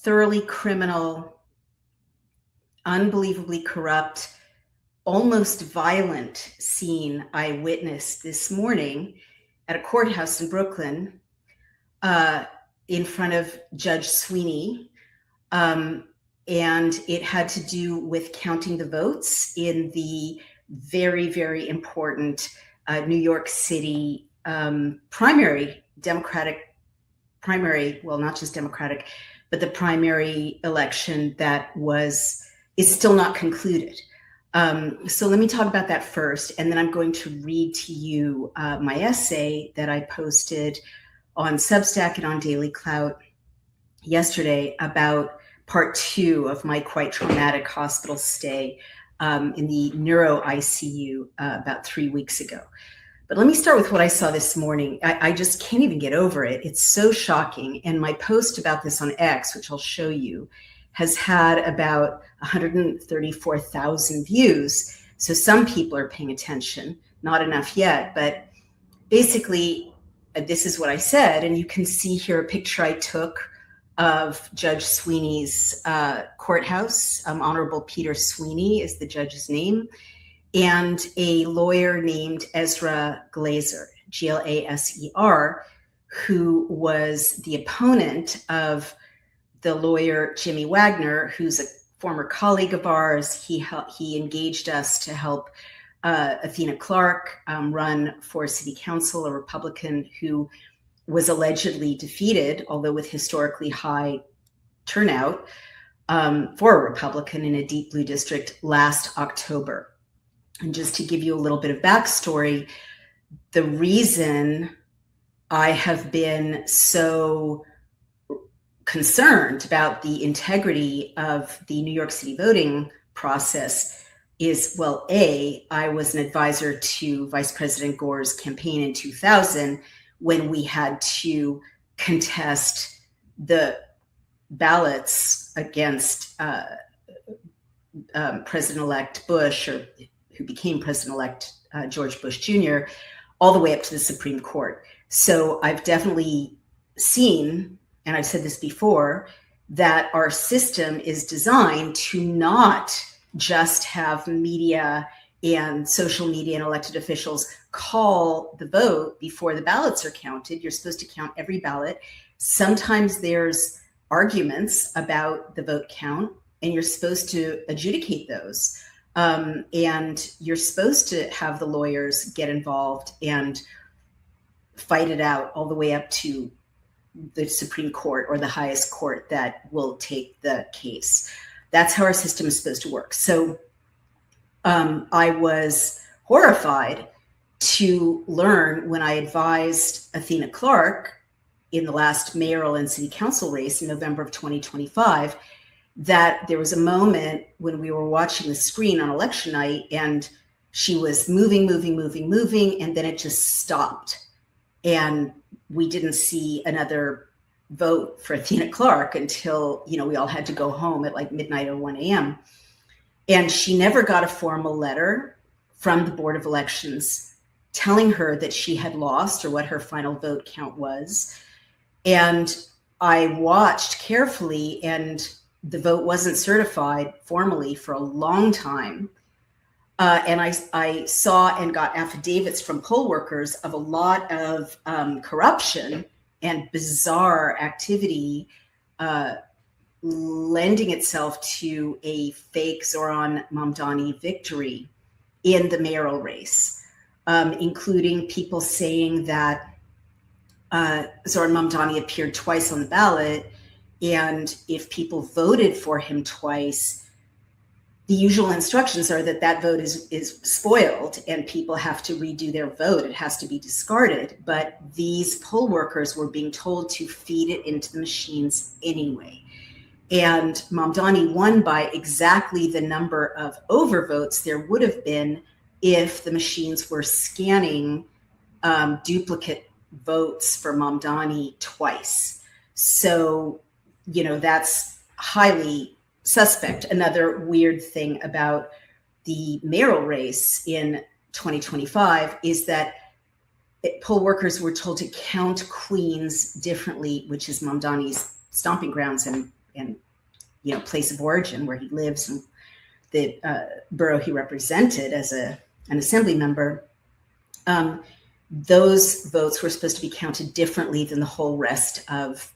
thoroughly criminal, unbelievably corrupt, almost violent scene I witnessed this morning at a courthouse in Brooklyn in front of Judge Sweeney. And it had to do with counting the votes in the very, very important New York City primary, Democratic primary, well, not just Democratic, but the primary election that is still not concluded. So let me talk about that first, and then I'm going to read to you my essay that I posted on Substack and on Daily Clout yesterday about part 2 of my quite traumatic hospital stay in the neuro ICU about 3 weeks ago. But let me start with what I saw this morning. I just can't even get over it. It's so shocking. And my post about this on X, which I'll show you, has had about 134,000 views. So some people are paying attention, not enough yet. But basically, this is what I said. And you can see here a picture I took of Judge Sweeney's courthouse. Honorable Peter Sweeney is the judge's name, and a lawyer named Ezra Glazer, Glaser, who was the opponent of the lawyer Jimmy Wagner, who's a former colleague of ours. He engaged us to help Athena Clark run for city council, a Republican who was allegedly defeated, although with historically high turnout, for a Republican in a deep blue district last October. And just to give you a little bit of backstory, the reason I have been so concerned about the integrity of the New York City voting process is, well, I was an advisor to Vice President Gore's campaign in 2000 when we had to contest the ballots against President-elect Bush, or who became President-elect George Bush Jr., all the way up to the Supreme Court. So I've definitely seen, and I've said this before, that our system is designed to not just have media and social media and elected officials call the vote before the ballots are counted. You're supposed to count every ballot. Sometimes there's arguments about the vote count, and you're supposed to adjudicate those. And you're supposed to have the lawyers get involved and fight it out all the way up to the Supreme Court or the highest court that will take the case. That's how our system is supposed to work. So I was horrified to learn when I advised Athena Clark in the last mayoral and city council race in November of 2025, that there was a moment when we were watching the screen on election night and she was moving, and then it just stopped. And we didn't see another vote for Athena Clark until, we all had to go home at like midnight or 1 a.m. And she never got a formal letter from the Board of Elections telling her that she had lost or what her final vote count was. And I watched carefully, and the vote wasn't certified formally for a long time. And I saw and got affidavits from poll workers of a lot of corruption and bizarre activity lending itself to a fake Zohran Mamdani victory in the mayoral race, including people saying that Zohran Mamdani appeared twice on the ballot, and if people voted for him twice, the usual instructions are that vote is spoiled and people have to redo their vote. It has to be discarded. But these poll workers were being told to feed it into the machines anyway. And Mamdani won by exactly the number of overvotes there would have been if the machines were scanning duplicate votes for Mamdani twice. So, that's highly suspect. Another weird thing about the mayoral race in 2025 is that poll workers were told to count Queens differently, which is Mamdani's stomping grounds and and place of origin where he lives and the borough he represented as an assembly member, those votes were supposed to be counted differently than the whole rest of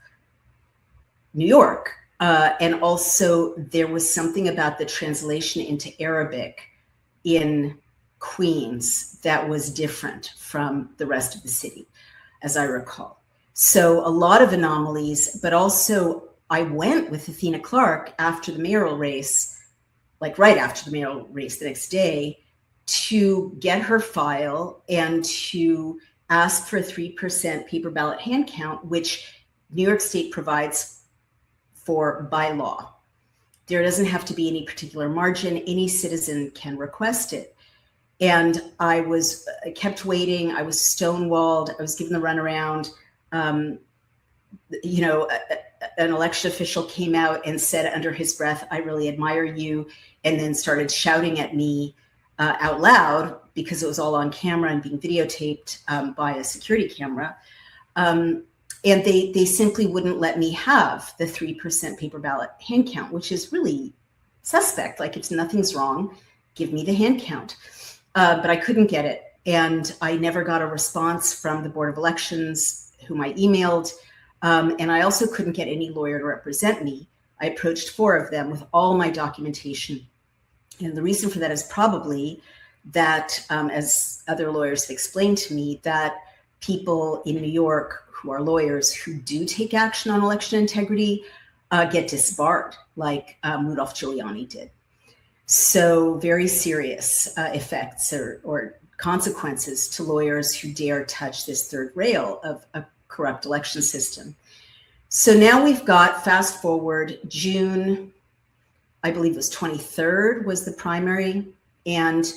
New York. And also there was something about the translation into Arabic in Queens that was different from the rest of the city, as I recall. So a lot of anomalies, but also I went with Athena Clark after the mayoral race, like right after the mayoral race the next day, to get her file and to ask for a 3% paper ballot hand count, which New York State provides for by law. There doesn't have to be any particular margin. Any citizen can request it. And I kept waiting. I was stonewalled. I was given the runaround. An election official came out and said under his breath, "I really admire you," and then started shouting at me out loud because it was all on camera and being videotaped by a security camera. And they simply wouldn't let me have the 3% paper ballot hand count, which is really suspect. Like, if nothing's wrong, give me the hand count. But I couldn't get it. And I never got a response from the Board of Elections, whom I emailed. And I also couldn't get any lawyer to represent me. I approached 4 of them with all my documentation. And the reason for that is probably that, as other lawyers have explained to me, that people in New York who are lawyers who do take action on election integrity get disbarred, like Rudolph Giuliani did. So very serious effects or consequences to lawyers who dare touch this third rail of a corrupt election system. So now we've got, fast forward, June, I believe it was 23rd was the primary. And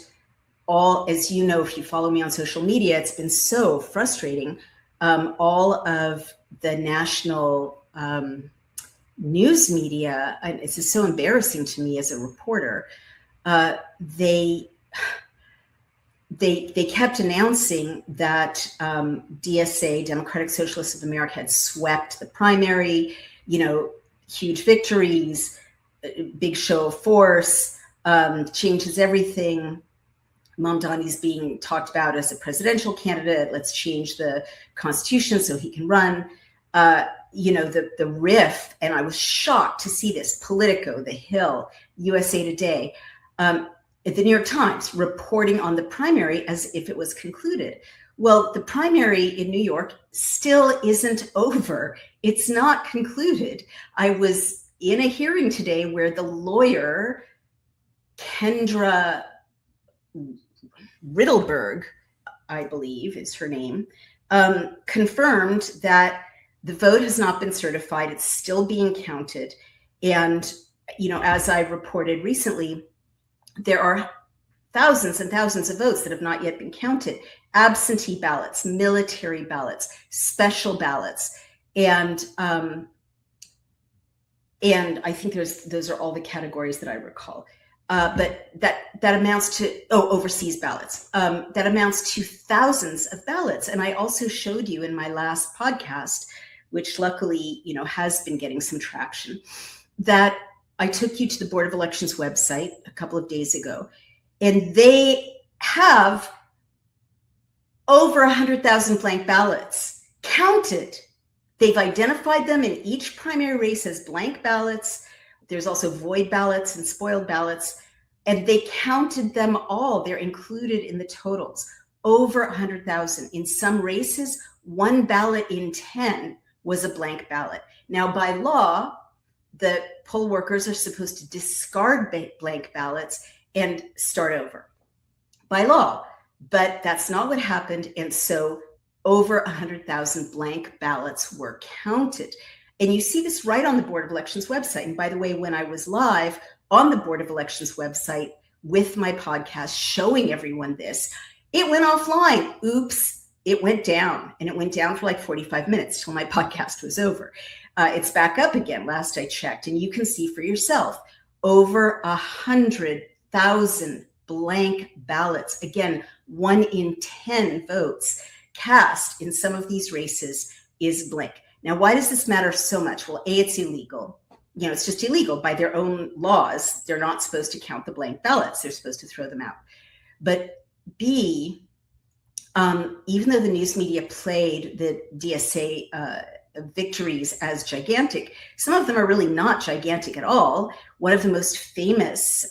all, as you know, if you follow me on social media, it's been so frustrating. All of the national news media, and it's just so embarrassing to me as a reporter, they kept announcing that DSA, Democratic Socialists of America, had swept the primary, huge victories, big show of force, changes everything. Mamdani's being talked about as a presidential candidate. Let's change the Constitution so he can run. The riff, and I was shocked to see this, Politico, The Hill, USA Today, the New York Times reporting on the primary as if it was concluded. Well, the primary in New York still isn't over. It's not concluded. I was in a hearing today where the lawyer, Kendra Riddleberg, I believe is her name, confirmed that the vote has not been certified. It's still being counted. And, as I reported recently, there are thousands and thousands of votes that have not yet been counted. Absentee ballots, military ballots, special ballots. And I think those are all the categories that I recall. But that amounts to, overseas ballots. That amounts to thousands of ballots. And I also showed you in my last podcast, which luckily, has been getting some traction, that I took you to the Board of Elections website a couple of days ago, and they have over 100,000 blank ballots counted. They've identified them in each primary race as blank ballots. There's also void ballots and spoiled ballots, and they counted them all. They're included in the totals, over 100,000. In some races, 1 ballot in 10 was a blank ballot. Now, by law, the poll workers are supposed to discard blank ballots and start over by law, but that's not what happened. And so over 100,000 blank ballots were counted. And you see this right on the Board of Elections website. And by the way, when I was live on the Board of Elections website with my podcast showing everyone this, it went offline. Oops, it went down. And it went down for like 45 minutes till my podcast was over. It's back up again, last I checked. And you can see for yourself, over 100,000 blank ballots. Again, 1 in 10 votes cast in some of these races is blank. Now, why does this matter so much? Well, A, it's illegal. it's just illegal by their own laws. They're not supposed to count the blank ballots. They're supposed to throw them out. But B, even though the news media played the DSA victories as gigantic, some of them are really not gigantic at all. One of the most famous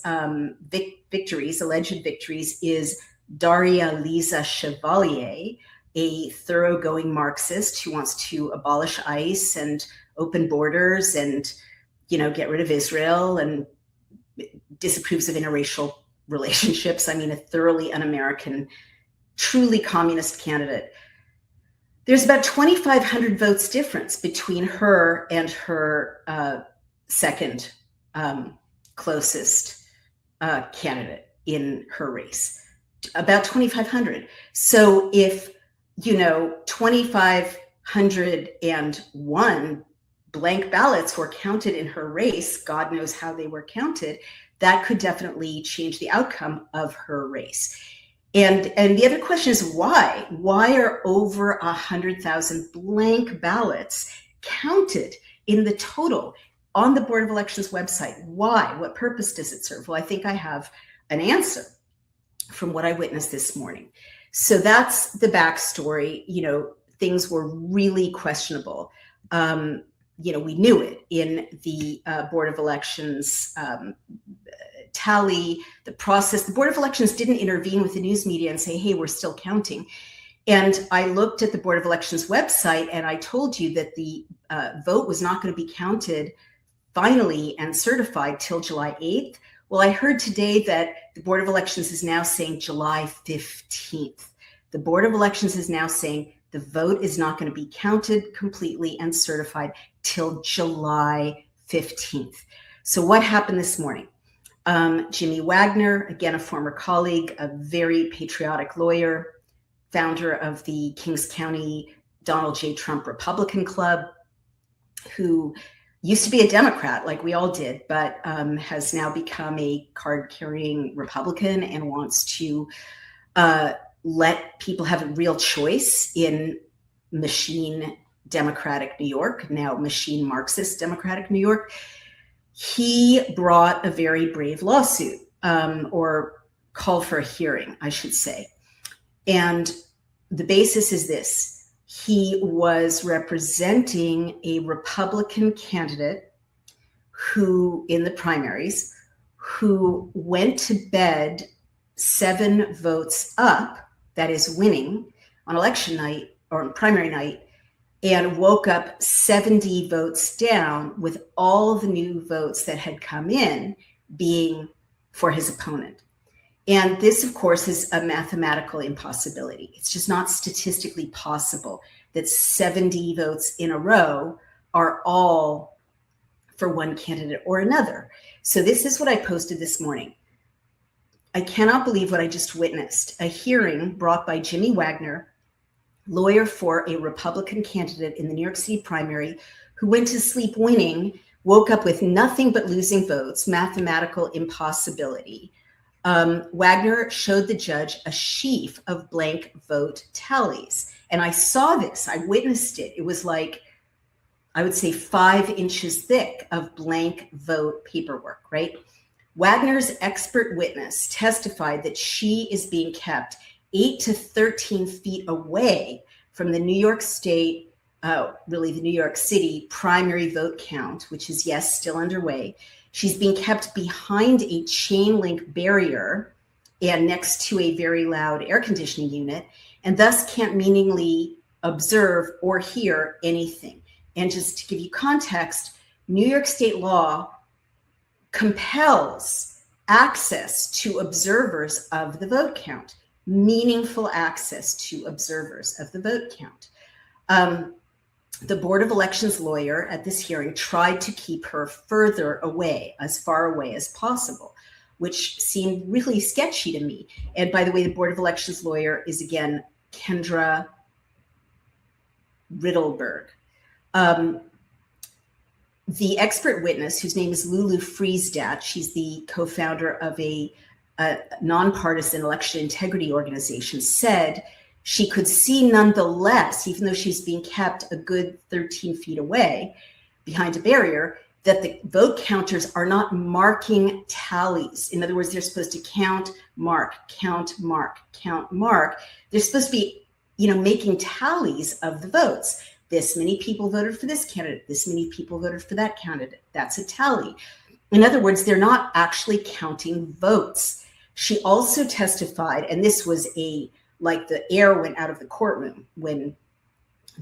victories, alleged victories, is Daria Lisa Chevalier, a thoroughgoing Marxist who wants to abolish ICE and open borders and, get rid of Israel and disapproves of interracial relationships. I mean, a thoroughly un-American, truly communist candidate. There's about 2,500 votes difference between her and her second closest candidate in her race. About 2,500. So if 2,501 blank ballots were counted in her race, God knows how they were counted, that could definitely change the outcome of her race. And the other question is why? Why are over 100,000 blank ballots counted in the total on the Board of Elections website? Why? What purpose does it serve? Well, I think I have an answer from what I witnessed this morning. So that's the backstory. Things were really questionable. We knew it in the Board of Elections tally, the process. The Board of Elections didn't intervene with the news media and say, hey, we're still counting. And I looked at the Board of Elections website and I told you that the vote was not going to be counted finally and certified till July 8th. Well, I heard today that the Board of Elections is now saying July 15th. The Board of Elections is now saying the vote is not going to be counted completely and certified till July 15th. So what happened this morning? Jimmy Wagner, again, a former colleague, a very patriotic lawyer, founder of the Kings County Donald J. Trump Republican Club, who used to be a Democrat like we all did, but has now become a card-carrying Republican and wants to let people have a real choice in machine Democratic New York, now machine Marxist Democratic New York. He brought a very brave lawsuit, or called for a hearing, I should say. And the basis is this. He was representing a Republican candidate who, in the primaries, who went to bed 7 votes up, that is winning, on election night or on primary night, and woke up 70 votes down with all the new votes that had come in being for his opponent. And this, of course, is a mathematical impossibility. It's just not statistically possible that 70 votes in a row are all for one candidate or another. So this is what I posted this morning. I cannot believe what I just witnessed. A hearing brought by Jimmy Wagner, lawyer for a Republican candidate in the New York City primary, who went to sleep winning, woke up with nothing but losing votes, mathematical impossibility. Wagner showed the judge a sheaf of blank vote tallies. And I saw this, I witnessed it. It was like, I would say 5 inches thick of blank vote paperwork, right? Wagner's expert witness testified that she is being kept 8 to 13 feet away from the New York State, really the New York City primary vote count, which is, yes, still underway. She's being kept behind a chain link barrier and next to a very loud air conditioning unit, and thus can't meaningfully observe or hear anything. And just to give you context, New York State law compels access to observers of the vote count, meaningful access to observers of the vote count. The Board of Elections lawyer at this hearing tried to keep her further away, as far away as possible, which seemed really sketchy to me. And by the way, the Board of Elections lawyer is, again, Kendra Riddleberg. The expert witness, whose name is Lulu Friesdat, she's the co-founder of a nonpartisan election integrity organization, said she could see nonetheless, even though she's being kept a good 13 feet away behind a barrier, that the vote counters are not marking tallies. In other words, they're supposed to count, mark, count, mark, count, mark. They're supposed to be, making tallies of the votes. This many people voted for this candidate. This many people voted for that candidate. That's a tally. In other words, they're not actually counting votes. She also testified, and this was like the air went out of the courtroom when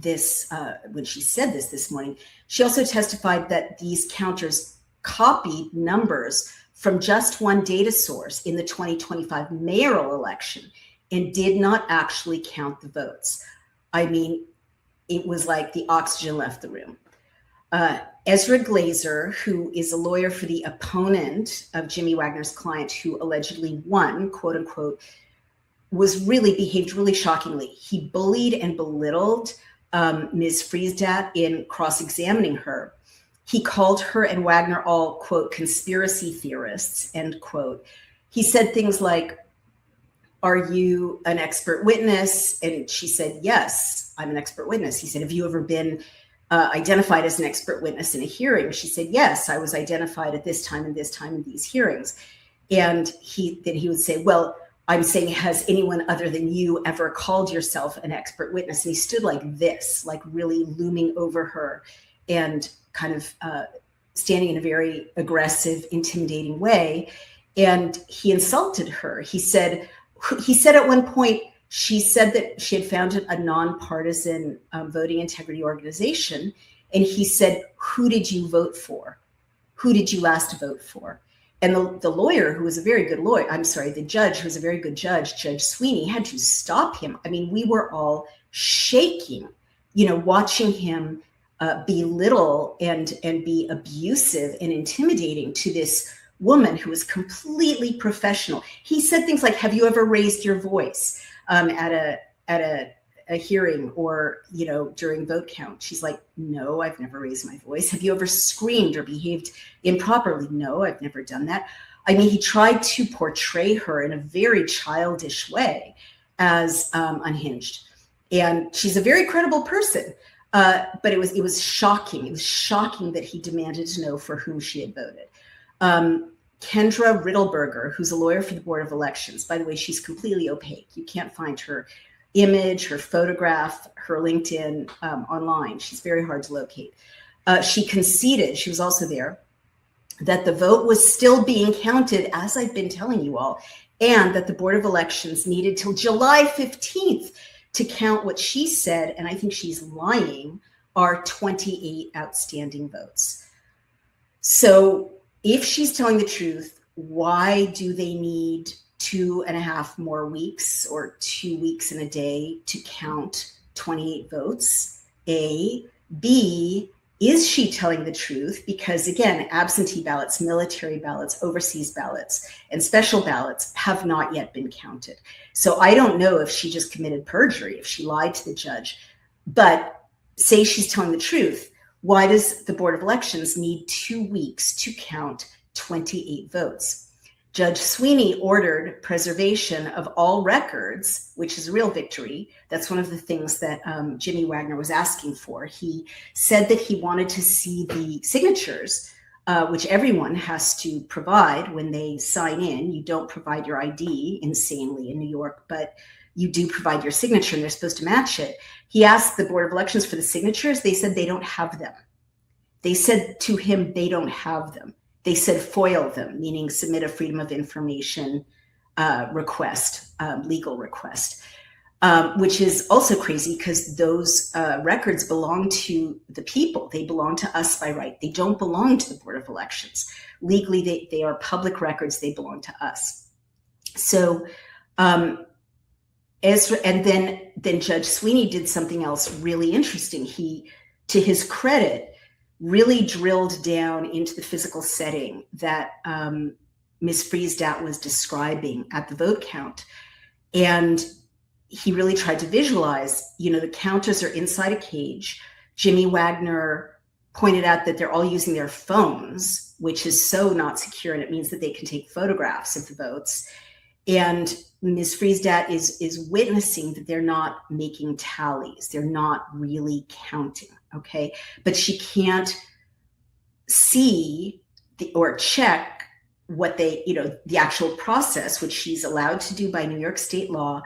she said this morning. She also testified that these counters copied numbers from just one data source in the 2025 mayoral election and did not actually count the votes. I mean, it was like the oxygen left the room. Ezra Glazer, who is a lawyer for the opponent of Jimmy Wagner's client who allegedly won, quote unquote, behaved really shockingly. He bullied and belittled Ms. Friesdat in cross-examining her. He called her and Wagner all, quote, conspiracy theorists, end quote. He said things like, "Are you an expert witness?" And she said, "Yes, I'm an expert witness." He said, "Have you ever been identified as an expert witness in a hearing?" She said, "Yes, I was identified at this time and this time in these hearings." And then he would say, "Well, I'm saying, has anyone other than you ever called yourself an expert witness?" And he stood like this, like really looming over her and kind of standing in a very aggressive, intimidating way. And he insulted her. He said at one point, she said that she had founded a nonpartisan voting integrity organization. And he said, "Who did you vote for? Who did you last vote for?" And the lawyer, who was a very good lawyer, the judge, who was a very good judge, Judge Sweeney, had to stop him. I mean, we were all shaking, watching him belittle and be abusive and intimidating to this woman who was completely professional. He said things like, "Have you ever raised your voice at a hearing or, during vote count?" She's like, "No, I've never raised my voice." "Have you ever screamed or behaved improperly?" "No, I've never done that." I mean, he tried to portray her in a very childish way as unhinged. And she's a very credible person. But it was shocking. It was shocking that he demanded to know for whom she had voted. Kendra Riddleberger, who's a lawyer for the Board of Elections. By the way, she's completely opaque. You can't find her image, her photograph, her LinkedIn online. She's very hard to locate. She conceded, she was also there, that the vote was still being counted, as I've been telling you all, and that the Board of Elections needed till July 15th to count what she said, and I think she's lying, are 28 outstanding votes. So if she's telling the truth, why do they need 2.5 more weeks or 2 weeks and a day to count 28 votes? A. B, is she telling the truth? Because again, absentee ballots, military ballots, overseas ballots, and special ballots have not yet been counted. So I don't know if she just committed perjury, if she lied to the judge, but say she's telling the truth. Why does the Board of Elections need 2 weeks to count 28 votes? Judge Sweeney ordered preservation of all records, which is a real victory. That's one of the things that Jimmy Wagner was asking for. He said that he wanted to see the signatures, which everyone has to provide when they sign in. You don't provide your ID, insanely, in New York, but you do provide your signature and they're supposed to match it. He asked the Board of Elections for the signatures. They said they don't have them. They said to him, they don't have them. They said FOIL them, meaning submit a Freedom of Information request, legal request, which is also crazy because those records belong to the people. They belong to us by right. They don't belong to the Board of Elections. Legally, they are public records. They belong to us. So Ezra, and then Judge Sweeney did something else really interesting. He, to his credit, really drilled down into the physical setting that Ms. Friesdat was describing at the vote count. And he really tried to visualize, the counters are inside a cage. Jimmy Wagner pointed out that they're all using their phones, which is so not secure, and it means that they can take photographs of the votes. And Ms. Friesdat is witnessing that they're not making tallies. They're not really counting, okay? But she can't see or check what they, the actual process, which she's allowed to do by New York state law.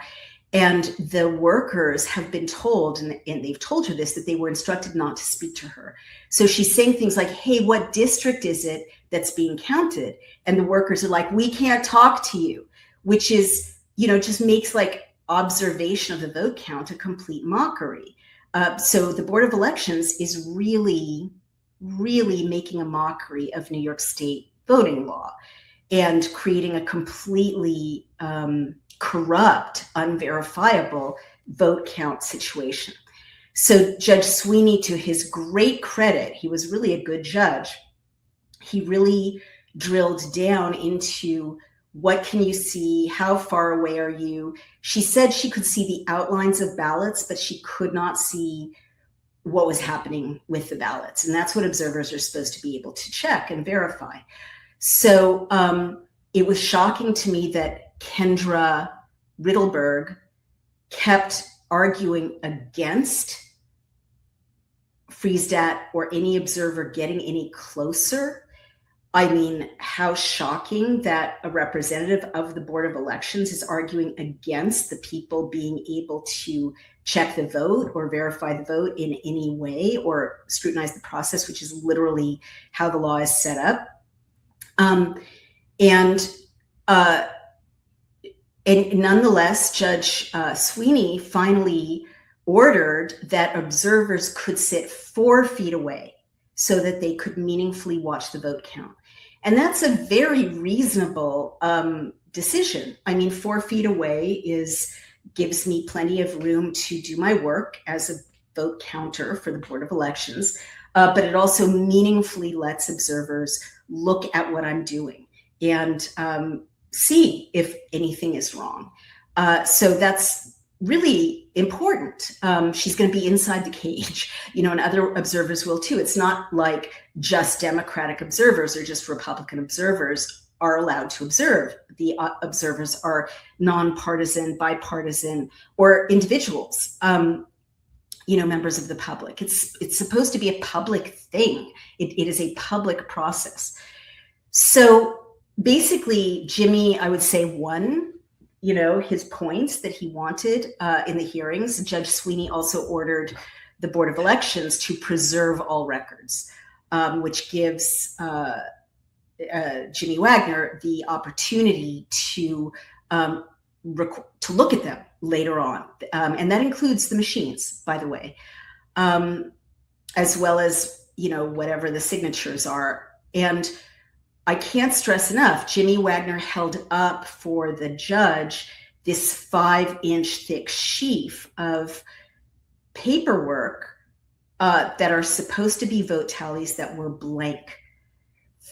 And the workers have been told, and they've told her this, that they were instructed not to speak to her. So she's saying things like, hey, what district is it that's being counted? And the workers are like, we can't talk to you, which is, just makes like observation of the vote count a complete mockery. So the Board of Elections is really, really making a mockery of New York state voting law and creating a completely corrupt, unverifiable vote count situation. So Judge Sweeney, to his great credit, he was really a good judge. He really drilled down into what can you see? How far away are you? She said she could see the outlines of ballots, but she could not see what was happening with the ballots. And that's what observers are supposed to be able to check and verify. So it was shocking to me that Kendra Riddleberg kept arguing against Friesdat or any observer getting any closer. I mean, how shocking that a representative of the Board of Elections is arguing against the people being able to check the vote or verify the vote in any way or scrutinize the process, which is literally how the law is set up. And nonetheless, Judge Sweeney finally ordered that observers could sit 4 feet away so that they could meaningfully watch the vote count. And that's a very reasonable decision. I mean, 4 feet away gives me plenty of room to do my work as a vote counter for the Board of Elections, but it also meaningfully lets observers look at what I'm doing and see if anything is wrong. So that's really important. She's going to be inside the cage, and other observers will too. It's not like just Democratic observers or just Republican observers are allowed to observe. The observers are nonpartisan, bipartisan, or individuals, members of the public. It's supposed to be a public thing. It is a public process. So basically, Jimmy, I would say, won his points that he wanted in the hearings. Judge Sweeney also ordered the Board of Elections to preserve all records, which gives Jimmy Wagner the opportunity to look at them later on. And that includes the machines, by the way, as well as, whatever the signatures are. And I can't stress enough, Jimmy Wagner held up for the judge this 5-inch thick sheaf of paperwork that are supposed to be vote tallies that were blank.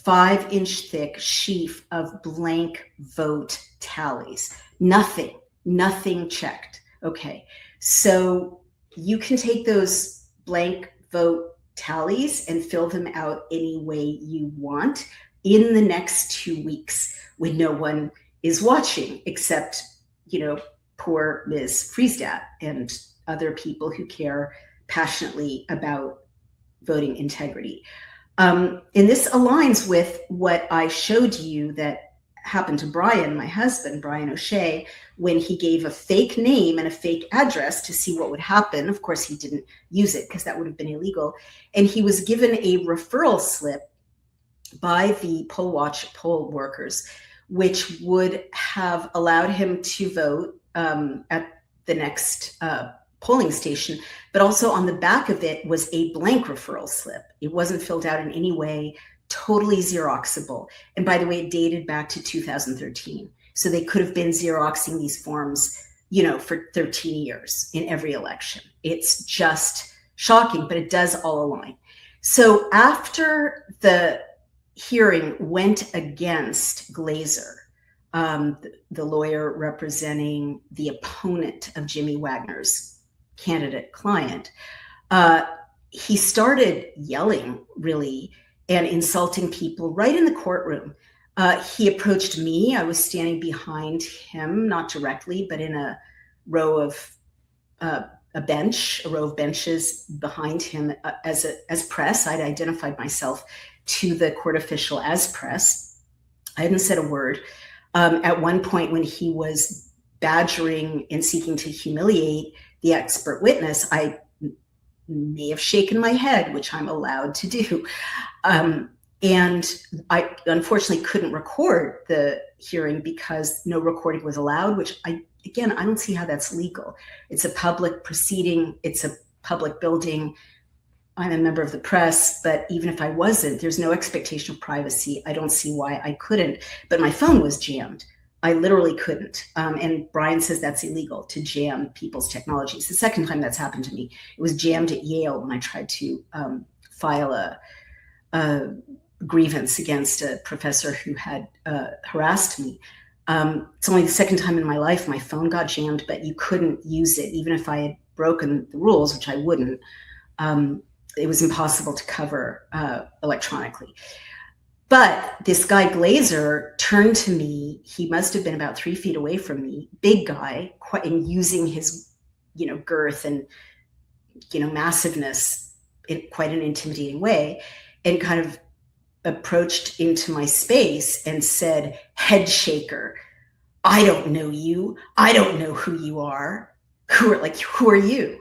5-inch thick sheaf of blank vote tallies. Nothing checked. Okay, so you can take those blank vote tallies and fill them out any way you want in the next 2 weeks when no one is watching except, poor Ms. Friesdat and other people who care passionately about voting integrity. And this aligns with what I showed you that happened to Brian, my husband, Brian O'Shea, when he gave a fake name and a fake address to see what would happen. Of course, he didn't use it because that would have been illegal. And he was given a referral slip by the poll workers, which would have allowed him to vote at the next polling station. But also on the back of it was a blank referral slip. It wasn't filled out in any way, totally Xeroxable. And by the way, it dated back to 2013. So they could have been Xeroxing these forms, for 13 years in every election. It's just shocking, but it does all align. So after the hearing went against Glazer, the lawyer representing the opponent of Jimmy Wagner's candidate client, he started yelling, really, and insulting people right in the courtroom. He approached me. I was standing behind him, not directly, but in a row of benches behind him as press. I'd identified myself to the court official as press. I hadn't said a word. At one point when he was badgering and seeking to humiliate the expert witness, I may have shaken my head, which I'm allowed to do. And I unfortunately couldn't record the hearing because no recording was allowed, which I don't see how that's legal. It's a public proceeding. It's a public building. I'm a member of the press, but even if I wasn't, there's no expectation of privacy. I don't see why I couldn't, but my phone was jammed. I literally couldn't. And Brian says that's illegal to jam people's technology. It's the second time that's happened to me. It was jammed at Yale when I tried to file a grievance against a professor who had harassed me. It's only the second time in my life my phone got jammed, but you couldn't use it. Even if I had broken the rules, which I wouldn't, it was impossible to cover electronically. But this guy Glazer turned to me. He must have been about 3 feet away from me, big guy, and using his, girth and, massiveness in quite an intimidating way, and kind of approached into my space and said, "Head shaker, I don't know you. I don't know who you are. Who are you?"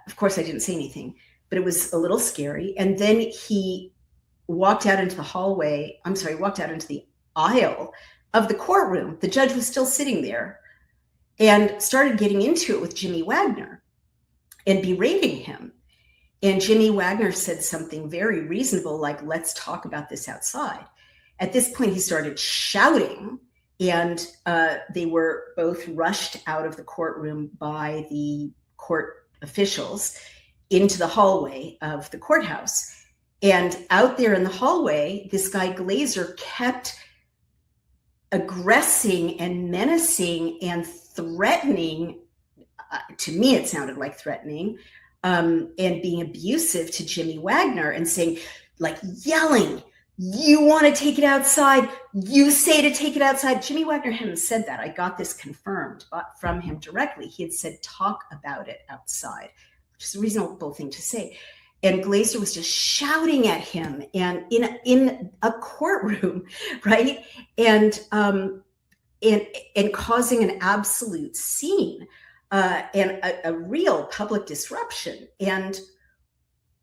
Of course, I didn't say anything, but it was a little scary. And then he walked out into the hallway. Walked out into the aisle of the courtroom. The judge was still sitting there, and started getting into it with Jimmy Wagner and berating him. And Jimmy Wagner said something very reasonable, like, "Let's talk about this outside." At this point, he started shouting, and they were both rushed out of the courtroom by the court officials into the hallway of the courthouse. And out there in the hallway, this guy Glazer kept aggressing and menacing and threatening. To me, it sounded like threatening, and being abusive to Jimmy Wagner, and saying, yelling, "You want to take it outside? You say to take it outside." Jimmy Wagner hadn't said that. I got this confirmed from him directly. He had said, "Talk about it outside," which is a reasonable thing to say. And Glazer was just shouting at him, and in a courtroom, right? And causing an absolute scene, and a real public disruption. And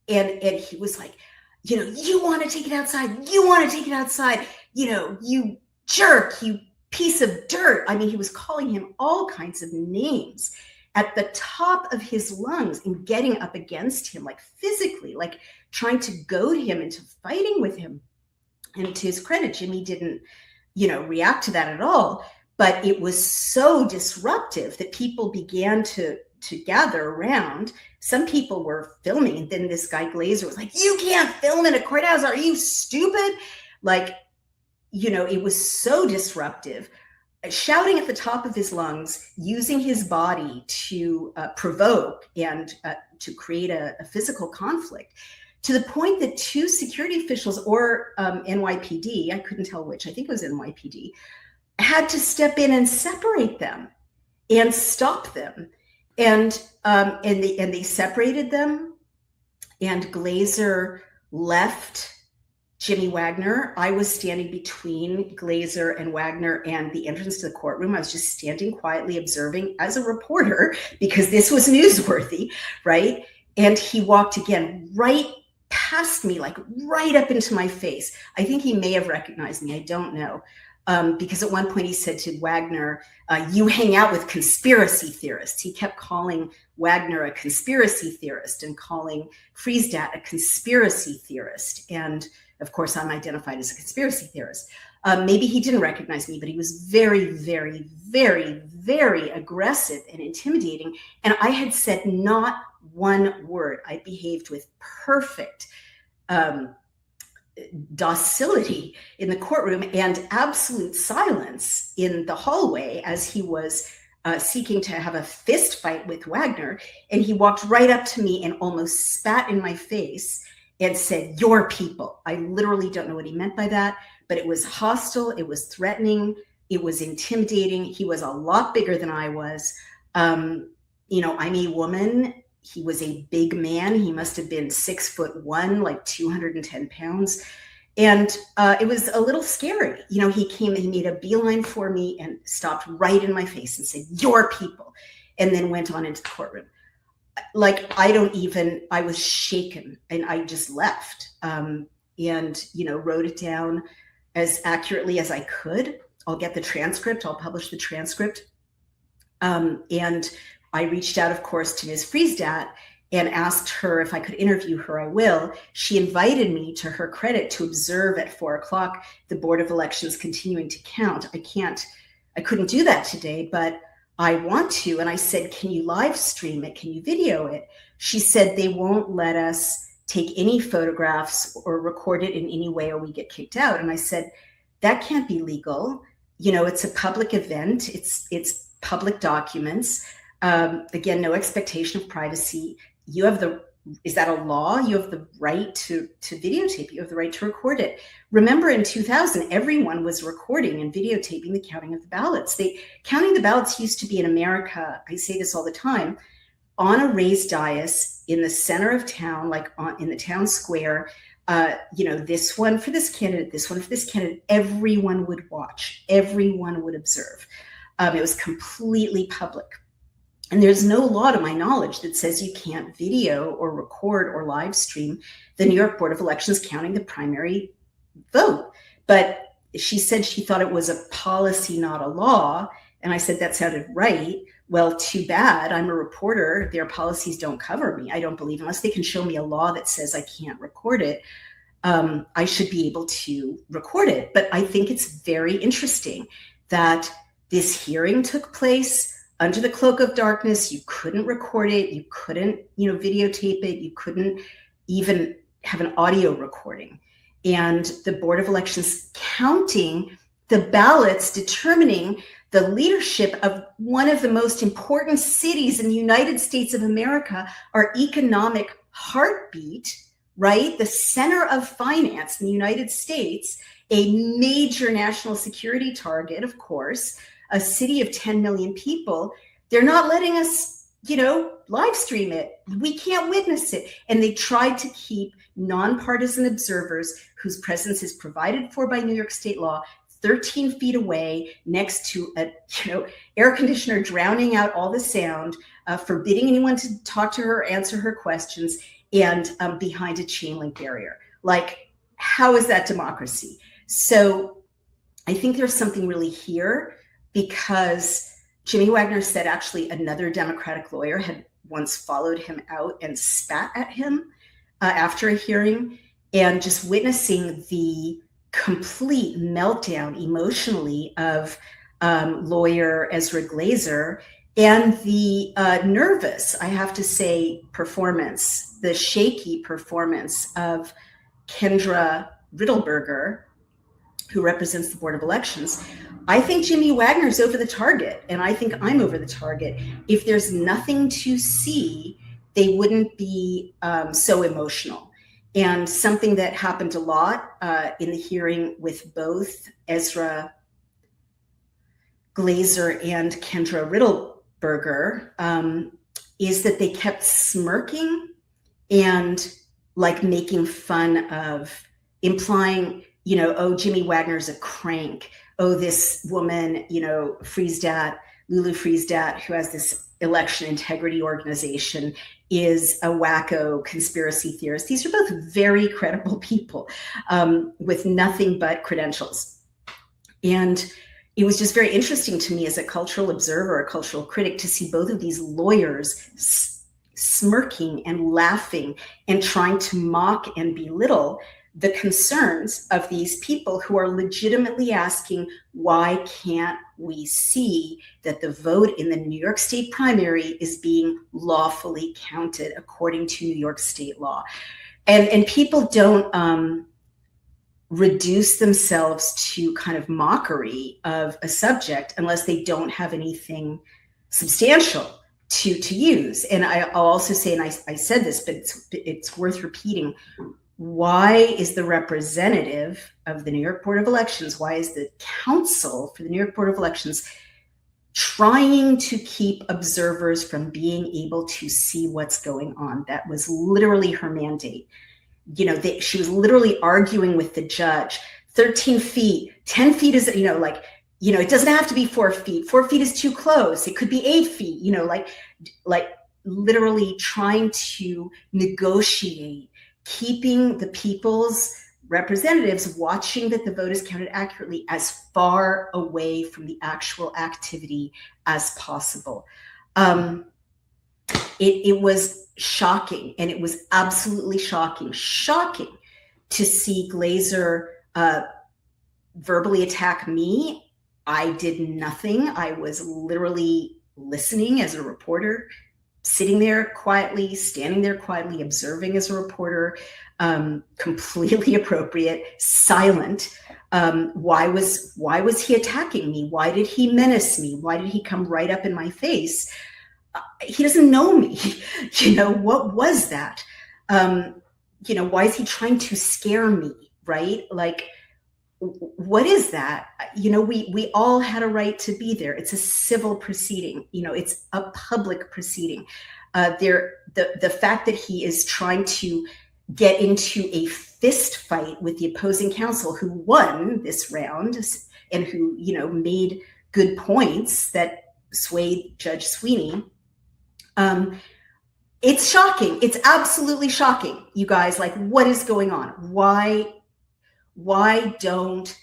he was like, "You want to take it outside? You want to take it outside? You jerk, you piece of dirt." I mean, he was calling him all kinds of names at the top of his lungs, and getting up against him, physically, trying to goad him into fighting with him. And to his credit, Jimmy didn't, react to that at all. But it was so disruptive that people began to gather around. Some people were filming, and then this guy Glazer was like, "You can't film in a courthouse. Are you stupid?" It was so disruptive. Shouting at the top of his lungs, using his body to provoke and to create a physical conflict, to the point that 2 security officials, or NYPD, I couldn't tell which, I think it was NYPD, had to step in and separate them and stop them. And they separated them, and Glazer left Jimmy Wagner. I was standing between Glazer and Wagner and the entrance to the courtroom. I was just standing quietly observing as a reporter, because this was newsworthy, right? And he walked again right past me, right up into my face. I think he may have recognized me. I don't know. Because at one point he said to Wagner, "You hang out with conspiracy theorists." He kept calling Wagner a conspiracy theorist and calling Friesdat a conspiracy theorist. And of course, I'm identified as a conspiracy theorist. Maybe he didn't recognize me, but he was very, very, very, very aggressive and intimidating. And I had said not one word. I behaved with perfect docility in the courtroom and absolute silence in the hallway as he was seeking to have a fist fight with Wagner. And he walked right up to me and almost spat in my face and said, "Your people." I literally don't know what he meant by that, but it was hostile. It was threatening. It was intimidating. He was a lot bigger than I was. I'm a woman. He was a big man. He must have been 6'1", 210 pounds. And it was a little scary. He came, he made a beeline for me and stopped right in my face and said, "Your people," and then went on into the courtroom. Like, I was shaken, and I just left, and, wrote it down as accurately as I could. I'll get the transcript. I'll publish the transcript. And I reached out, of course, to Ms. Friesdat and asked her if I could interview her. I will. She invited me, to her credit, to observe at 4:00 the Board of Elections continuing to count. I couldn't do that today, but I want to. And I said, "Can you live stream it? Can you video it?" She said they won't let us take any photographs or record it in any way, or we get kicked out. And I said, that can't be legal. It's a public event. It's public documents. Again, no expectation of privacy. Is that a law? You have the right to videotape. You have the right to record it. Remember, in 2000, everyone was recording and videotaping the counting of the ballots. Counting the ballots used to be in America, I say this all the time, on a raised dais in the center of town, like in the town square. This one for this candidate, this one for this candidate. Everyone would watch. Everyone would observe. It was completely public. And there's no law, to my knowledge, that says you can't video or record or live stream the New York Board of Elections counting the primary vote. But she said she thought it was a policy, not a law. And I said, that sounded right. Well, too bad. I'm a reporter. Their policies don't cover me. I don't believe, unless they can show me a law that says I can't record it, I should be able to record it. But I think it's very interesting that this hearing took place under the cloak of darkness. You couldn't record it. You couldn't, videotape it. You couldn't even have an audio recording. And the Board of Elections counting the ballots, determining the leadership of one of the most important cities in the United States of America, our economic heartbeat, right? The center of finance in the United States, a major national security target, of course, a city of 10 million people. They're not letting us, live stream it. We can't witness it. And they tried to keep nonpartisan observers, whose presence is provided for by New York state law, 13 feet away, next to a air conditioner, drowning out all the sound, forbidding anyone to talk to her, answer her questions, and behind a chain link barrier. Like, how is that democracy? So I think there's something really here, because Jimmy Wagner said actually another Democratic lawyer had once followed him out and spat at him after a hearing, and just witnessing the complete meltdown emotionally of lawyer Ezra Glazer, and the nervous, I have to say, performance, the shaky performance of Kendra Riddleberger, who represents the Board of Elections. I think Jimmy Wagner's over the target, and I think I'm over the target. If there's nothing to see, they wouldn't be so emotional. And something that happened a lot in the hearing with both Ezra Glazer and Kendra Riddleberger is that they kept smirking and like making fun of, implying, oh, Jimmy Wagner's a crank. Oh, this woman, Lulu Friesdat, who has this election integrity organization, is a wacko conspiracy theorist. These are both very credible people with nothing but credentials. And it was just very interesting to me as a cultural observer, a cultural critic, to see both of these lawyers smirking and laughing and trying to mock and belittle the concerns of these people who are legitimately asking, why can't we see that the vote in the New York State primary is being lawfully counted according to New York State law? And people don't reduce themselves to kind of mockery of a subject unless they don't have anything substantial to use. And I'll also say, and I said this, but it's worth repeating, why is the representative of the New York Board of Elections, why is the counsel for the New York Board of Elections trying to keep observers from being able to see what's going on? That was literally her mandate. she was literally arguing with the judge. 13 feet, 10 feet is, it doesn't have to be 4 feet. 4 feet is too close. It could be 8 feet, like literally trying to negotiate, keeping the people's representatives watching that the vote is counted accurately as far away from the actual activity as possible. It was shocking, and it was absolutely shocking to see Glazer verbally attack me. I did nothing. I was literally listening as a reporter, sitting there quietly, standing there quietly, observing as a reporter, completely appropriate, silent. Why was he attacking me? Why did he menace me? Why did he come right up in my face? He doesn't know me. What was that? Why is he trying to scare me, right? Like, what is that? We all had a right to be there. It's a civil proceeding. It's a public proceeding. The fact that he is trying to get into a fist fight with the opposing counsel who won this round and who, made good points that swayed Judge Sweeney. It's shocking. It's absolutely shocking, you guys. Like, what is going on? Why don't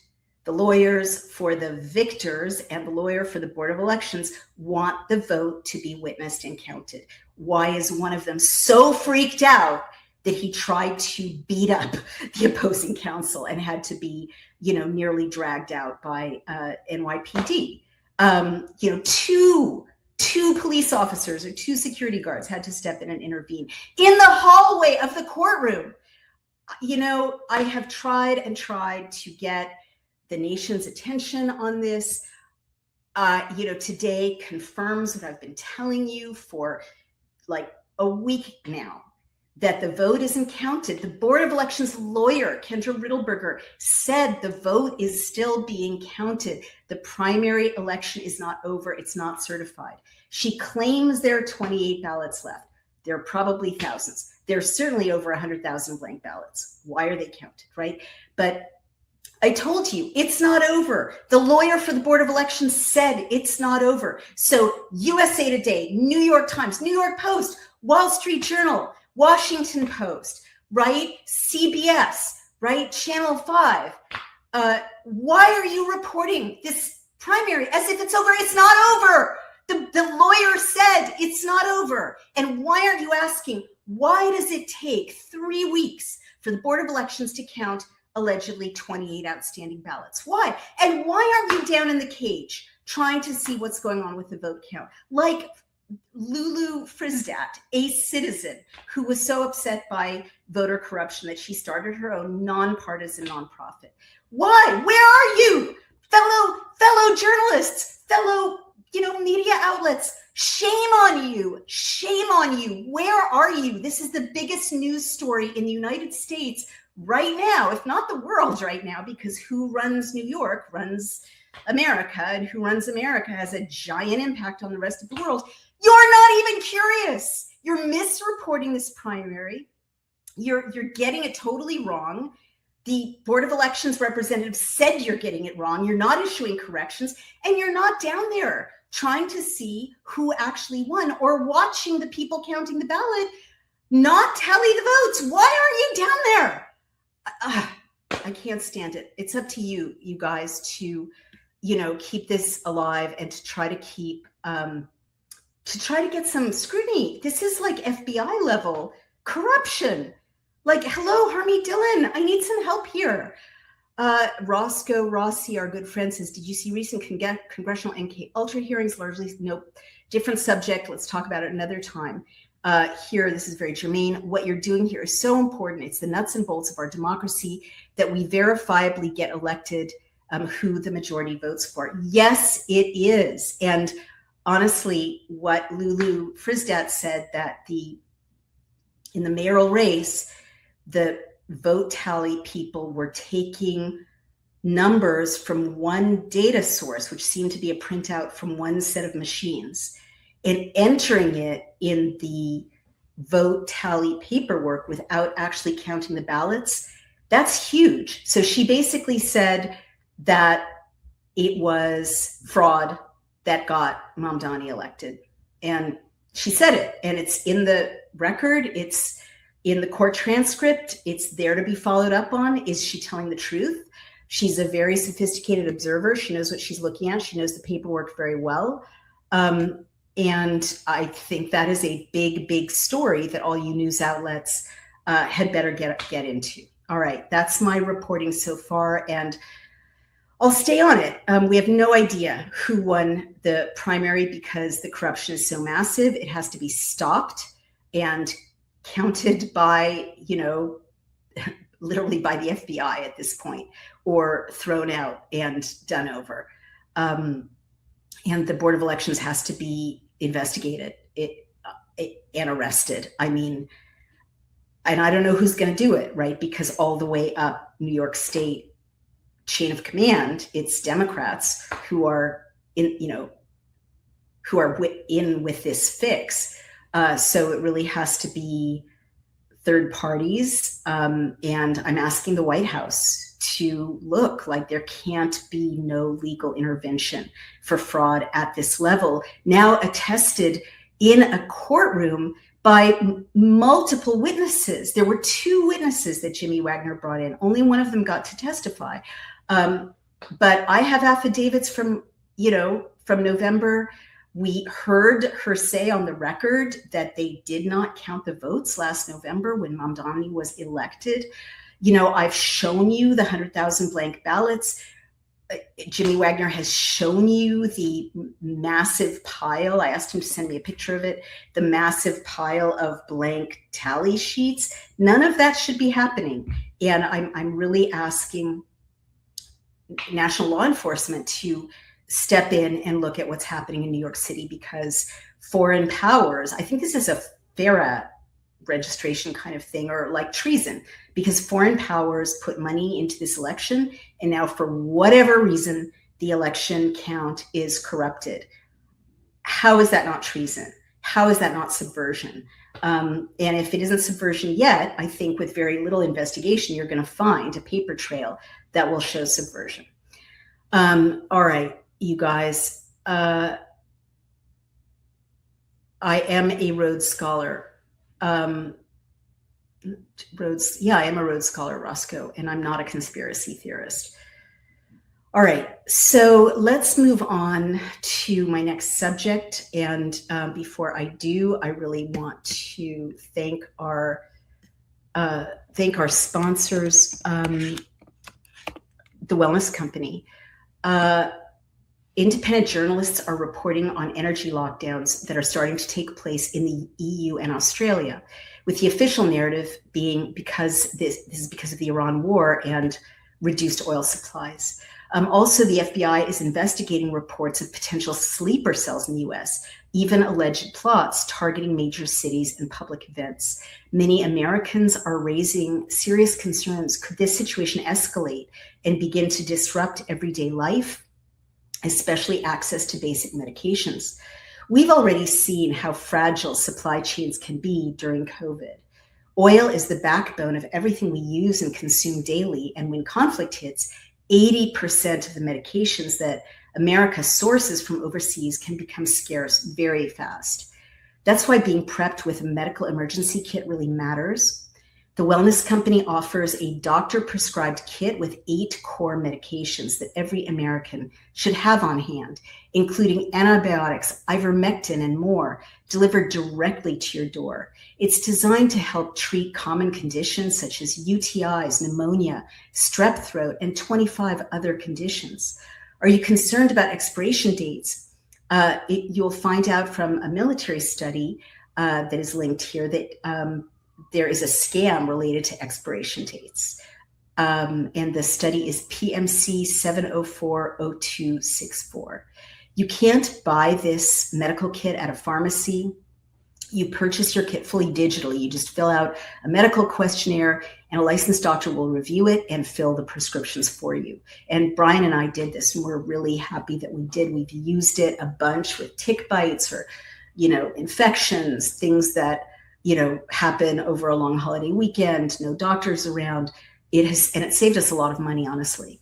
the lawyers for the victors and the lawyer for the Board of Elections want the vote to be witnessed and counted? Why is one of them so freaked out that he tried to beat up the opposing counsel and had to be, nearly dragged out by NYPD? Two police officers or two security guards had to step in and intervene in the hallway of the courtroom. I have tried to get the nation's attention on this. Today confirms what I've been telling you for like a week now, that the vote isn't counted. The Board of Elections lawyer, Kendra Riddleberger, said the vote is still being counted. The primary election is not over. It's not certified. She claims there are 28 ballots left. There are probably thousands. There's certainly over 100,000 blank ballots. Why are they counted, right? But I told you, it's not over. The lawyer for the Board of Elections said it's not over. So USA Today, New York Times, New York Post, Wall Street Journal, Washington Post, right? CBS, right? Channel 5. Why are you reporting this primary as if it's over? It's not over. The lawyer said it's not over. And why aren't you asking, why does it take 3 weeks for the Board of Elections to count allegedly 28 outstanding ballots? Why? And why aren't you down in the cage trying to see what's going on with the vote count? Like Lulu Frisdat, a citizen who was so upset by voter corruption that she started her own nonpartisan nonprofit. Why? Where are you? Fellow journalists, fellow media outlets, shame on you. Shame on you. Where are you? This is the biggest news story in the United States right now, if not the world right now, because who runs New York runs America, and who runs America has a giant impact on the rest of the world. You're not even curious. You're misreporting this primary. You're getting it totally wrong. The Board of Elections representative said you're getting it wrong. You're not issuing corrections, and you're not down there trying to see who actually won or watching the people counting the ballot not tally the votes. Why aren't you down there? I can't stand it. It's up to you guys to, keep this alive and to try to keep, to try to get some scrutiny. This is like FBI level corruption. Like, hello, Harmeet Dillon, I need some help here. Roscoe Rossi, our good friend, says, did you see recent congressional MK Ultra hearings? Largely, nope. Different subject. Let's talk about it another time. Here, this is very germane. What you're doing here is so important. It's the nuts and bolts of our democracy that we verifiably get elected who the majority votes for. Yes, it is. And honestly, what Lulu Frisdat said, that in the mayoral race, the vote tally people were taking numbers from one data source, which seemed to be a printout from one set of machines, and entering it in the vote tally paperwork without actually counting the ballots, that's huge. So she basically said that it was fraud that got Mamdani elected. And she said it, and it's in the record, it's in the court transcript, it's there to be followed up on. Is she telling the truth? She's a very sophisticated observer. She knows what she's looking at. She knows the paperwork very well. And I think that is a big, big story that all you news outlets had better get into. All right, that's my reporting so far, and I'll stay on it. We have no idea who won the primary because the corruption is so massive. It has to be stopped and counted by, literally by the FBI at this point, or thrown out and done over. And the Board of Elections has to be investigated and arrested. I mean, and I don't know who's going to do it, right? Because all the way up New York State chain of command, it's Democrats who are in with this fix. So it really has to be third parties. And I'm asking the White House to look. Like, there can't be no legal intervention for fraud at this level, now attested in a courtroom by multiple witnesses. There were 2 witnesses that Jimmy Wagner brought in. Only one of them got to testify. But I have affidavits from November. We heard her say on the record that they did not count the votes last November when Mamdani was elected. I've shown you the 100,000 blank ballots. Jimmy Wagner has shown you the massive pile. I asked him to send me a picture of it, the massive pile of blank tally sheets. None of that should be happening. And I'm really asking national law enforcement to step in and look at what's happening in New York City, because foreign powers, I think this is a FARA registration kind of thing, or like treason, because foreign powers put money into this election, and now for whatever reason the election count is corrupted. How is that not treason? How is that not subversion? And if it isn't subversion yet, I think with very little investigation you're going to find a paper trail that will show subversion. All right, you guys, I am a Rhodes Scholar. I am a Rhodes Scholar, Roscoe, and I'm not a conspiracy theorist. All right, so let's move on to my next subject. And before I do, I really want to thank our sponsors, the Wellness Company. Independent journalists are reporting on energy lockdowns that are starting to take place in the EU and Australia, with the official narrative being because this is because of the Iran war and reduced oil supplies. Also, the FBI is investigating reports of potential sleeper cells in the US, even alleged plots targeting major cities and public events. Many Americans are raising serious concerns. Could this situation escalate and begin to disrupt everyday life, especially access to basic medications? We've already seen how fragile supply chains can be during COVID. Oil is the backbone of everything we use and consume daily, and when conflict hits, 80% of the medications that America sources from overseas can become scarce very fast. That's why being prepped with a medical emergency kit really matters. The Wellness Company offers a doctor-prescribed kit with 8 core medications that every American should have on hand, including antibiotics, ivermectin, and more, delivered directly to your door. It's designed to help treat common conditions such as UTIs, pneumonia, strep throat, and 25 other conditions. Are you concerned about expiration dates? You'll find out from a military study that is linked here that there is a scam related to expiration dates. And the study is PMC 7040264. You can't buy this medical kit at a pharmacy. You purchase your kit fully digitally. You just fill out a medical questionnaire and a licensed doctor will review it and fill the prescriptions for you. And Brian and I did this, and we're really happy that we did. We've used it a bunch with tick bites or, infections, things that happen over a long holiday weekend, no doctors around. It saved us a lot of money, honestly.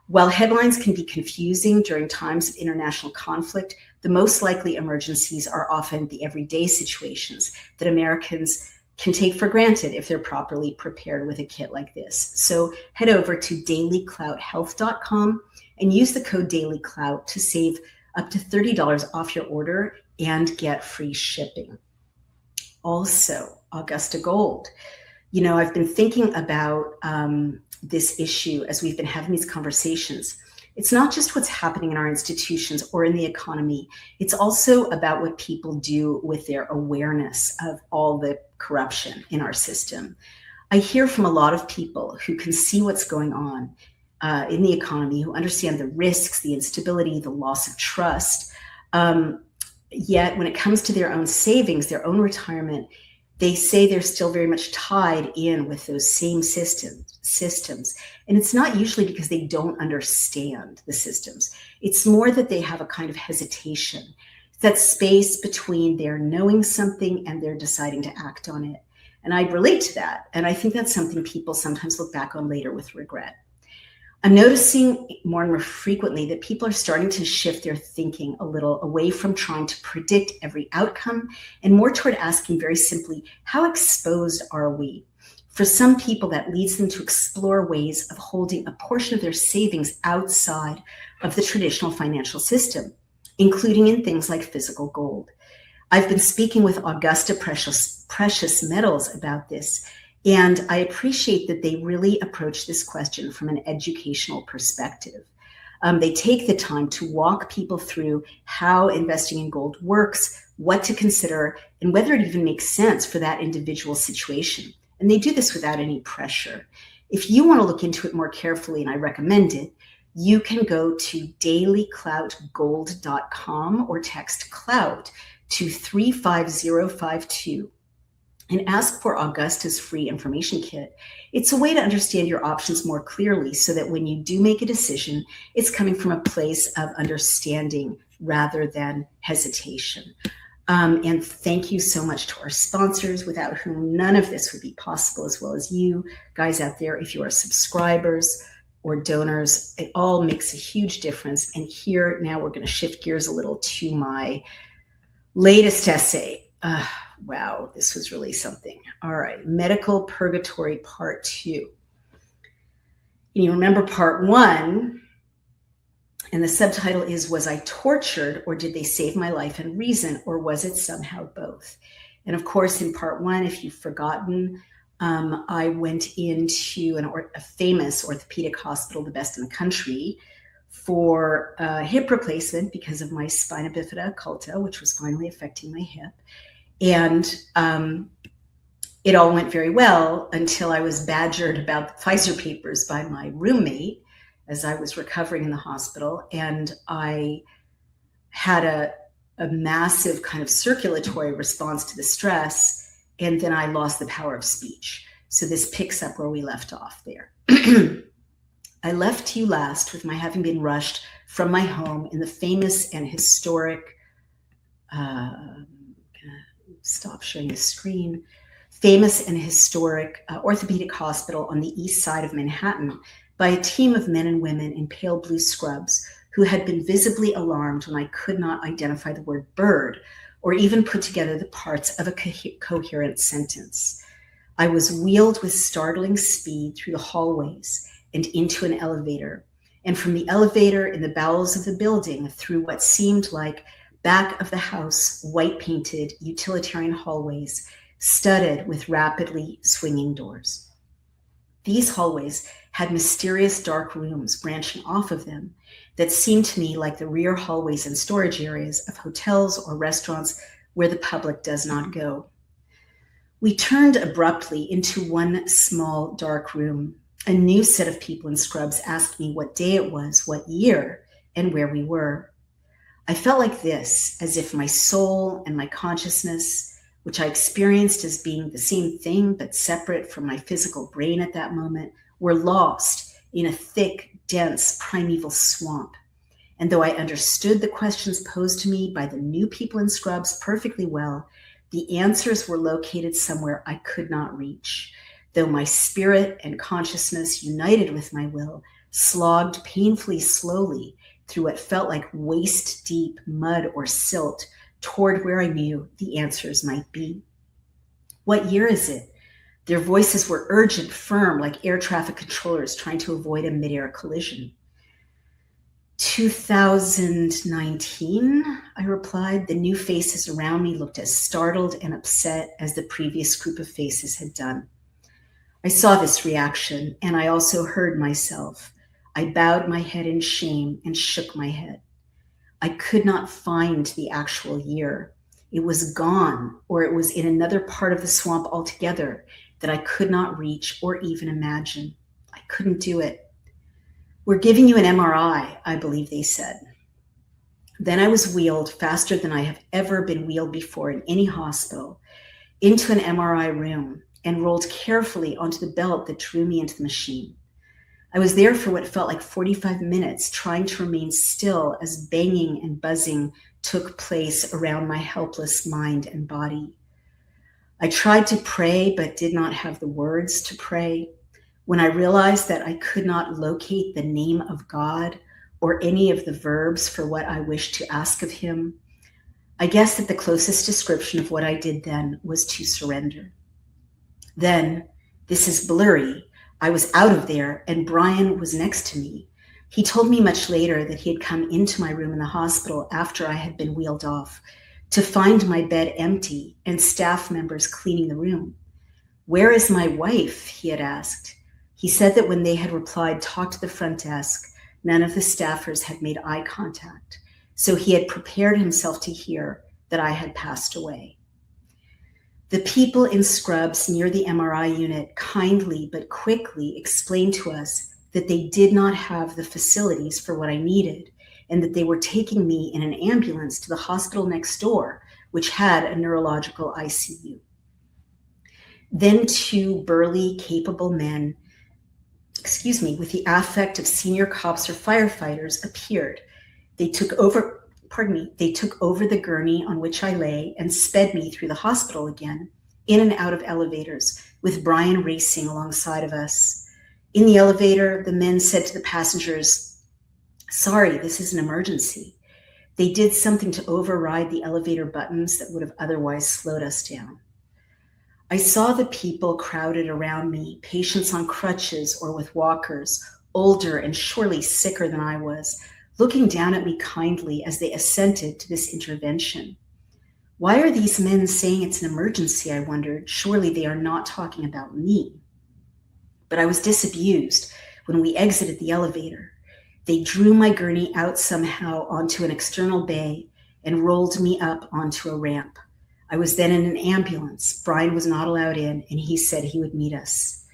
While headlines can be confusing during times of international conflict, the most likely emergencies are often the everyday situations that Americans can take for granted if they're properly prepared with a kit like this. So head over to dailyclouthealth.com and use the code dailyclout to save up to $30 off your order and get free shipping. Also, Augusta Gold. I've been thinking about this issue as we've been having these conversations. It's not just what's happening in our institutions or in the economy. It's also about what people do with their awareness of all the corruption in our system. I hear from a lot of people who can see what's going on in the economy, who understand the risks, the instability, the loss of trust. Yet when it comes to their own savings, their own retirement, they say they're still very much tied in with those same systems. And it's not usually because they don't understand the systems. It's more that they have a kind of hesitation, that space between their knowing something and their deciding to act on it. And I relate to that. And I think that's something people sometimes look back on later with regret. I'm noticing more and more frequently that people are starting to shift their thinking a little away from trying to predict every outcome and more toward asking very simply, how exposed are we? For some people, that leads them to explore ways of holding a portion of their savings outside of the traditional financial system, including in things like physical gold. I've been speaking with Augusta Precious Metals about this, and I appreciate that they really approach this question from an educational perspective. They take the time to walk people through how investing in gold works, what to consider, and whether it even makes sense for that individual situation. And they do this without any pressure. If you want to look into it more carefully, and I recommend it, you can go to dailycloutgold.com or text clout to 35052. and ask for Augusta's free information kit. It's a way to understand your options more clearly so that when you do make a decision, it's coming from a place of understanding rather than hesitation. And thank you so much to our sponsors, without whom none of this would be possible, as well as you guys out there. If you are subscribers or donors, it all makes a huge difference. And here now we're going to shift gears a little to my latest essay. Wow, this was really something. All right, Medical Purgatory Part 2. And you remember Part 1, and the subtitle is, was I tortured, or did they save my life and reason, or was it somehow both? And of course, in Part 1, if you've forgotten, I went into a famous orthopedic hospital, the best in the country, for hip replacement because of my spina bifida occulta, which was finally affecting my hip. And it all went very well until I was badgered about the Pfizer papers by my roommate as I was recovering in the hospital. And I had a massive kind of circulatory response to the stress. And then I lost the power of speech. So this picks up where we left off there. I left you last with my having been rushed from my home in the famous and historic, stop sharing the screen, famous and historic orthopedic hospital on the east side of Manhattan by a team of men and women in pale blue scrubs who had been visibly alarmed when I could not identify the word bird or even put together the parts of a coherent sentence. I was wheeled with startling speed through the hallways and into an elevator, and from the elevator in the bowels of the building through what seemed like back of the house, white-painted utilitarian hallways studded with rapidly swinging doors. These hallways had mysterious dark rooms branching off of them that seemed to me like the rear hallways and storage areas of hotels or restaurants where the public does not go. We turned abruptly into one small dark room. A new set of people in scrubs asked me what day it was, what year, and where we were. I felt like this, as if my soul and my consciousness, which I experienced as being the same thing but separate from my physical brain at that moment, were lost in a thick, dense, primeval swamp. And though I understood the questions posed to me by the new people in scrubs perfectly well, The answers were located somewhere I could not reach, though my spirit and consciousness, united with my will, slogged painfully slowly through what felt like waist-deep mud or silt toward where I knew the answers might be. What year is it? Their voices were urgent, firm, like air traffic controllers trying to avoid a mid-air collision. 2019, I replied. The new faces around me looked as startled and upset as the previous group of faces had done. I saw this reaction, and I also heard myself. I bowed my head in shame and shook my head. I could not find the actual year. It was gone, or it was in another part of the swamp altogether that I could not reach or even imagine. I couldn't do it. We're giving you an MRI, I believe they said. Then I was wheeled faster than I have ever been wheeled before in any hospital into an MRI room and rolled carefully onto the belt that drew me into the machine. I was there for what felt like 45 minutes, trying to remain still as banging and buzzing took place around my helpless mind and body. I tried to pray, but did not have the words to pray. When I realized that I could not locate the name of God or any of the verbs for what I wished to ask of him, I guess that the closest description of what I did then was to surrender. Then, this is blurry, I was out of there and Brian was next to me. He told me much later that he had come into my room in the hospital after I had been wheeled off to find my bed empty and staff members cleaning the room. "Where is my wife?" he had asked. He said that when they had replied, "Talk to the front desk," none of the staffers had made eye contact. So he had prepared himself to hear that I had passed away. The people in scrubs near the MRI unit kindly but quickly explained to us that they did not have the facilities for what I needed and that they were taking me in an ambulance to the hospital next door, which had a neurological ICU. Then two burly, capable men, with the affect of senior cops or firefighters appeared. They took over the gurney on which I lay and sped me through the hospital again, in and out of elevators, with Brian racing alongside of us. In the elevator, the men said to the passengers, "Sorry, this is an emergency." They did something to override the elevator buttons that would have otherwise slowed us down. I saw the people crowded around me, patients on crutches or with walkers, older and surely sicker than I was, looking down at me kindly as they assented to this intervention. Why are these men saying it's an emergency, I wondered? Surely they are not talking about me. But I was disabused when we exited the elevator. They drew my gurney out somehow onto an external bay and rolled me up onto a ramp. I was then in an ambulance. Brian was not allowed in, and he said he would meet us.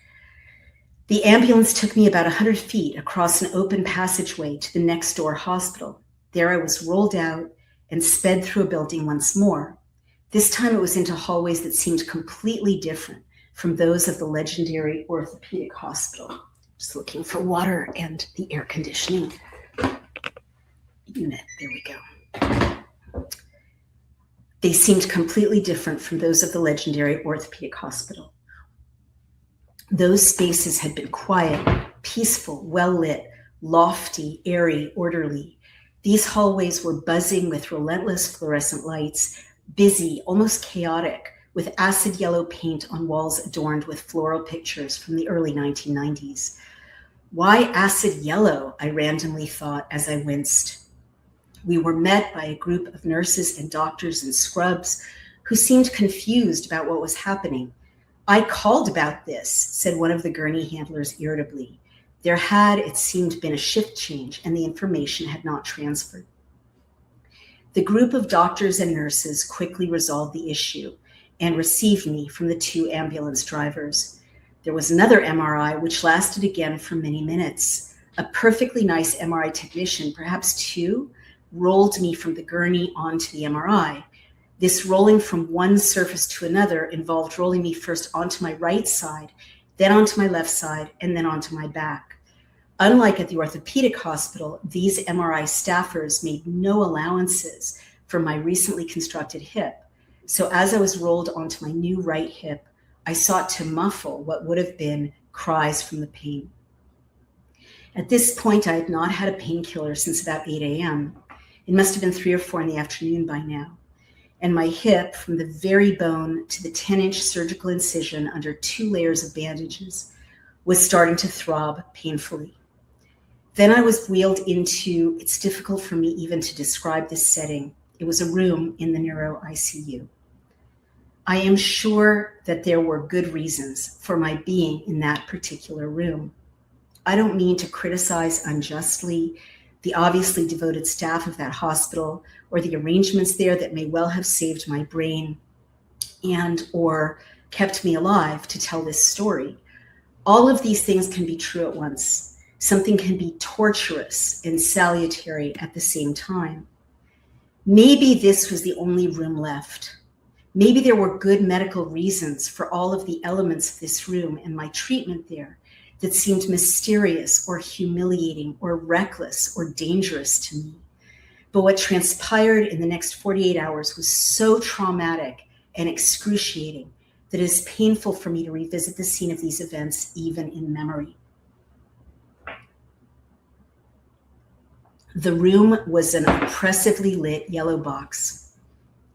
The ambulance took me about 100 feet across an open passageway to the next door hospital. There I was rolled out and sped through a building once more. This time it was into hallways that seemed completely different from those of the legendary orthopedic hospital. Just looking for water and the air conditioning unit. There we go. They seemed completely different from those of the legendary orthopedic hospital. Those spaces had been quiet, peaceful, well-lit, lofty, airy, orderly. These hallways were buzzing with relentless fluorescent lights, busy, almost chaotic, with acid yellow paint on walls adorned with floral pictures from the early 1990s. Why acid yellow? I randomly thought as I winced. We were met by a group of nurses and doctors in scrubs who seemed confused about what was happening. "I called about this," said one of the gurney handlers irritably. There had, it seemed, been a shift change and the information had not transferred. The group of doctors and nurses quickly resolved the issue and received me from the two ambulance drivers. There was another MRI, which lasted again for many minutes. A perfectly nice MRI technician, perhaps two, rolled me from the gurney onto the MRI. This rolling from one surface to another involved rolling me first onto my right side, then onto my left side, and then onto my back. Unlike at the orthopedic hospital, these MRI staffers made no allowances for my recently constructed hip. So as I was rolled onto my new right hip, I sought to muffle what would have been cries from the pain. At this point, I had not had a painkiller since about 8 a.m. It must have been 3 or 4 in the afternoon by now. And my hip, from the very bone to the 10-inch surgical incision under 2 layers of bandages, was starting to throb painfully. Then I was wheeled into, it's difficult for me even to describe this setting. It was a room in the neuro ICU. I am sure that there were good reasons for my being in that particular room. I don't mean to criticize unjustly the obviously devoted staff of that hospital or the arrangements there that may well have saved my brain and or kept me alive to tell this story. All of these things can be true at once. Something can be torturous and salutary at the same time. Maybe this was the only room left. Maybe there were good medical reasons for all of the elements of this room and my treatment there that seemed mysterious or humiliating or reckless or dangerous to me. But what transpired in the next 48 hours was so traumatic and excruciating that it is painful for me to revisit the scene of these events, even in memory. The room was an oppressively lit yellow box,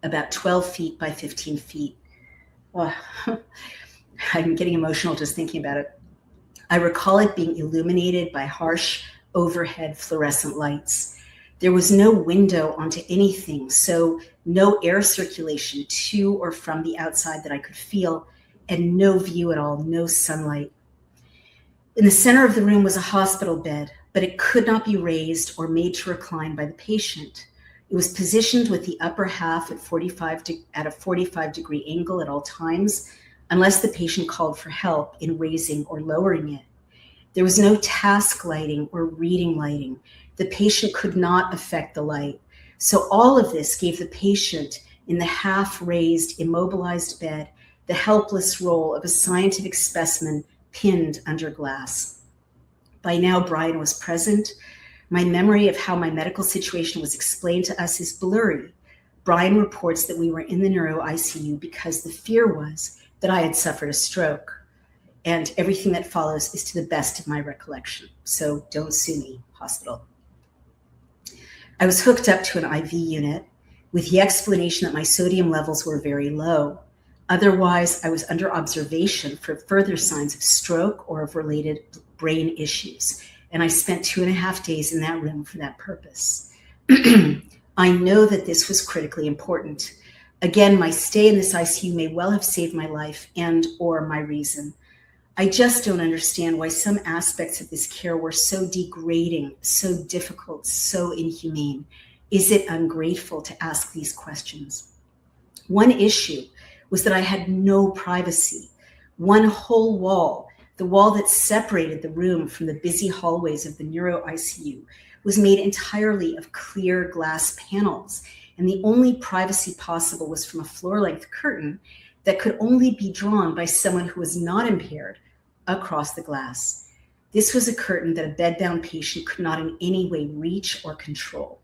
about 12 feet by 15 feet. Oh, I'm getting emotional just thinking about it. I recall it being illuminated by harsh overhead fluorescent lights. There was no window onto anything, so no air circulation to or from the outside that I could feel, and no view at all, no sunlight. In the center of the room was a hospital bed, but it could not be raised or made to recline by the patient. It was positioned with the upper half at a 45-degree angle at all times, unless the patient called for help in raising or lowering it. There was no task lighting or reading lighting. The patient could not affect the light. So all of this gave the patient in the half-raised, immobilized bed the helpless role of a scientific specimen pinned under glass. By now, Brian was present. My memory of how my medical situation was explained to us is blurry. Brian reports that we were in the neuro ICU because the fear was that I had suffered a stroke. And everything that follows is to the best of my recollection. So don't sue me, hospital. I was hooked up to an IV unit with the explanation that my sodium levels were very low. Otherwise, I was under observation for further signs of stroke or of related brain issues. And I spent 2.5 days in that room for that purpose. I know that this was critically important. Again, my stay in this ICU may well have saved my life and or my reason. I just don't understand why some aspects of this care were so degrading, so difficult, so inhumane. Is it ungrateful to ask these questions? One issue was that I had no privacy. One whole wall, the wall that separated the room from the busy hallways of the neuro ICU, was made entirely of clear glass panels, and the only privacy possible was from a floor-length curtain that could only be drawn by someone who was not impaired across the glass. This was a curtain that a bedbound patient could not in any way reach or control.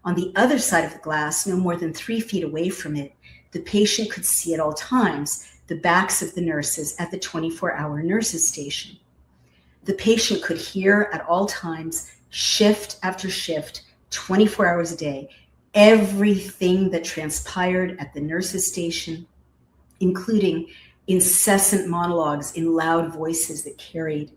On the other side of the glass, no more than 3 feet away from it, the patient could see at all times the backs of the nurses at the 24-hour nurses station. The patient could hear at all times, shift after shift, 24 hours a day, everything that transpired at the nurses station, including incessant monologues in loud voices that carried.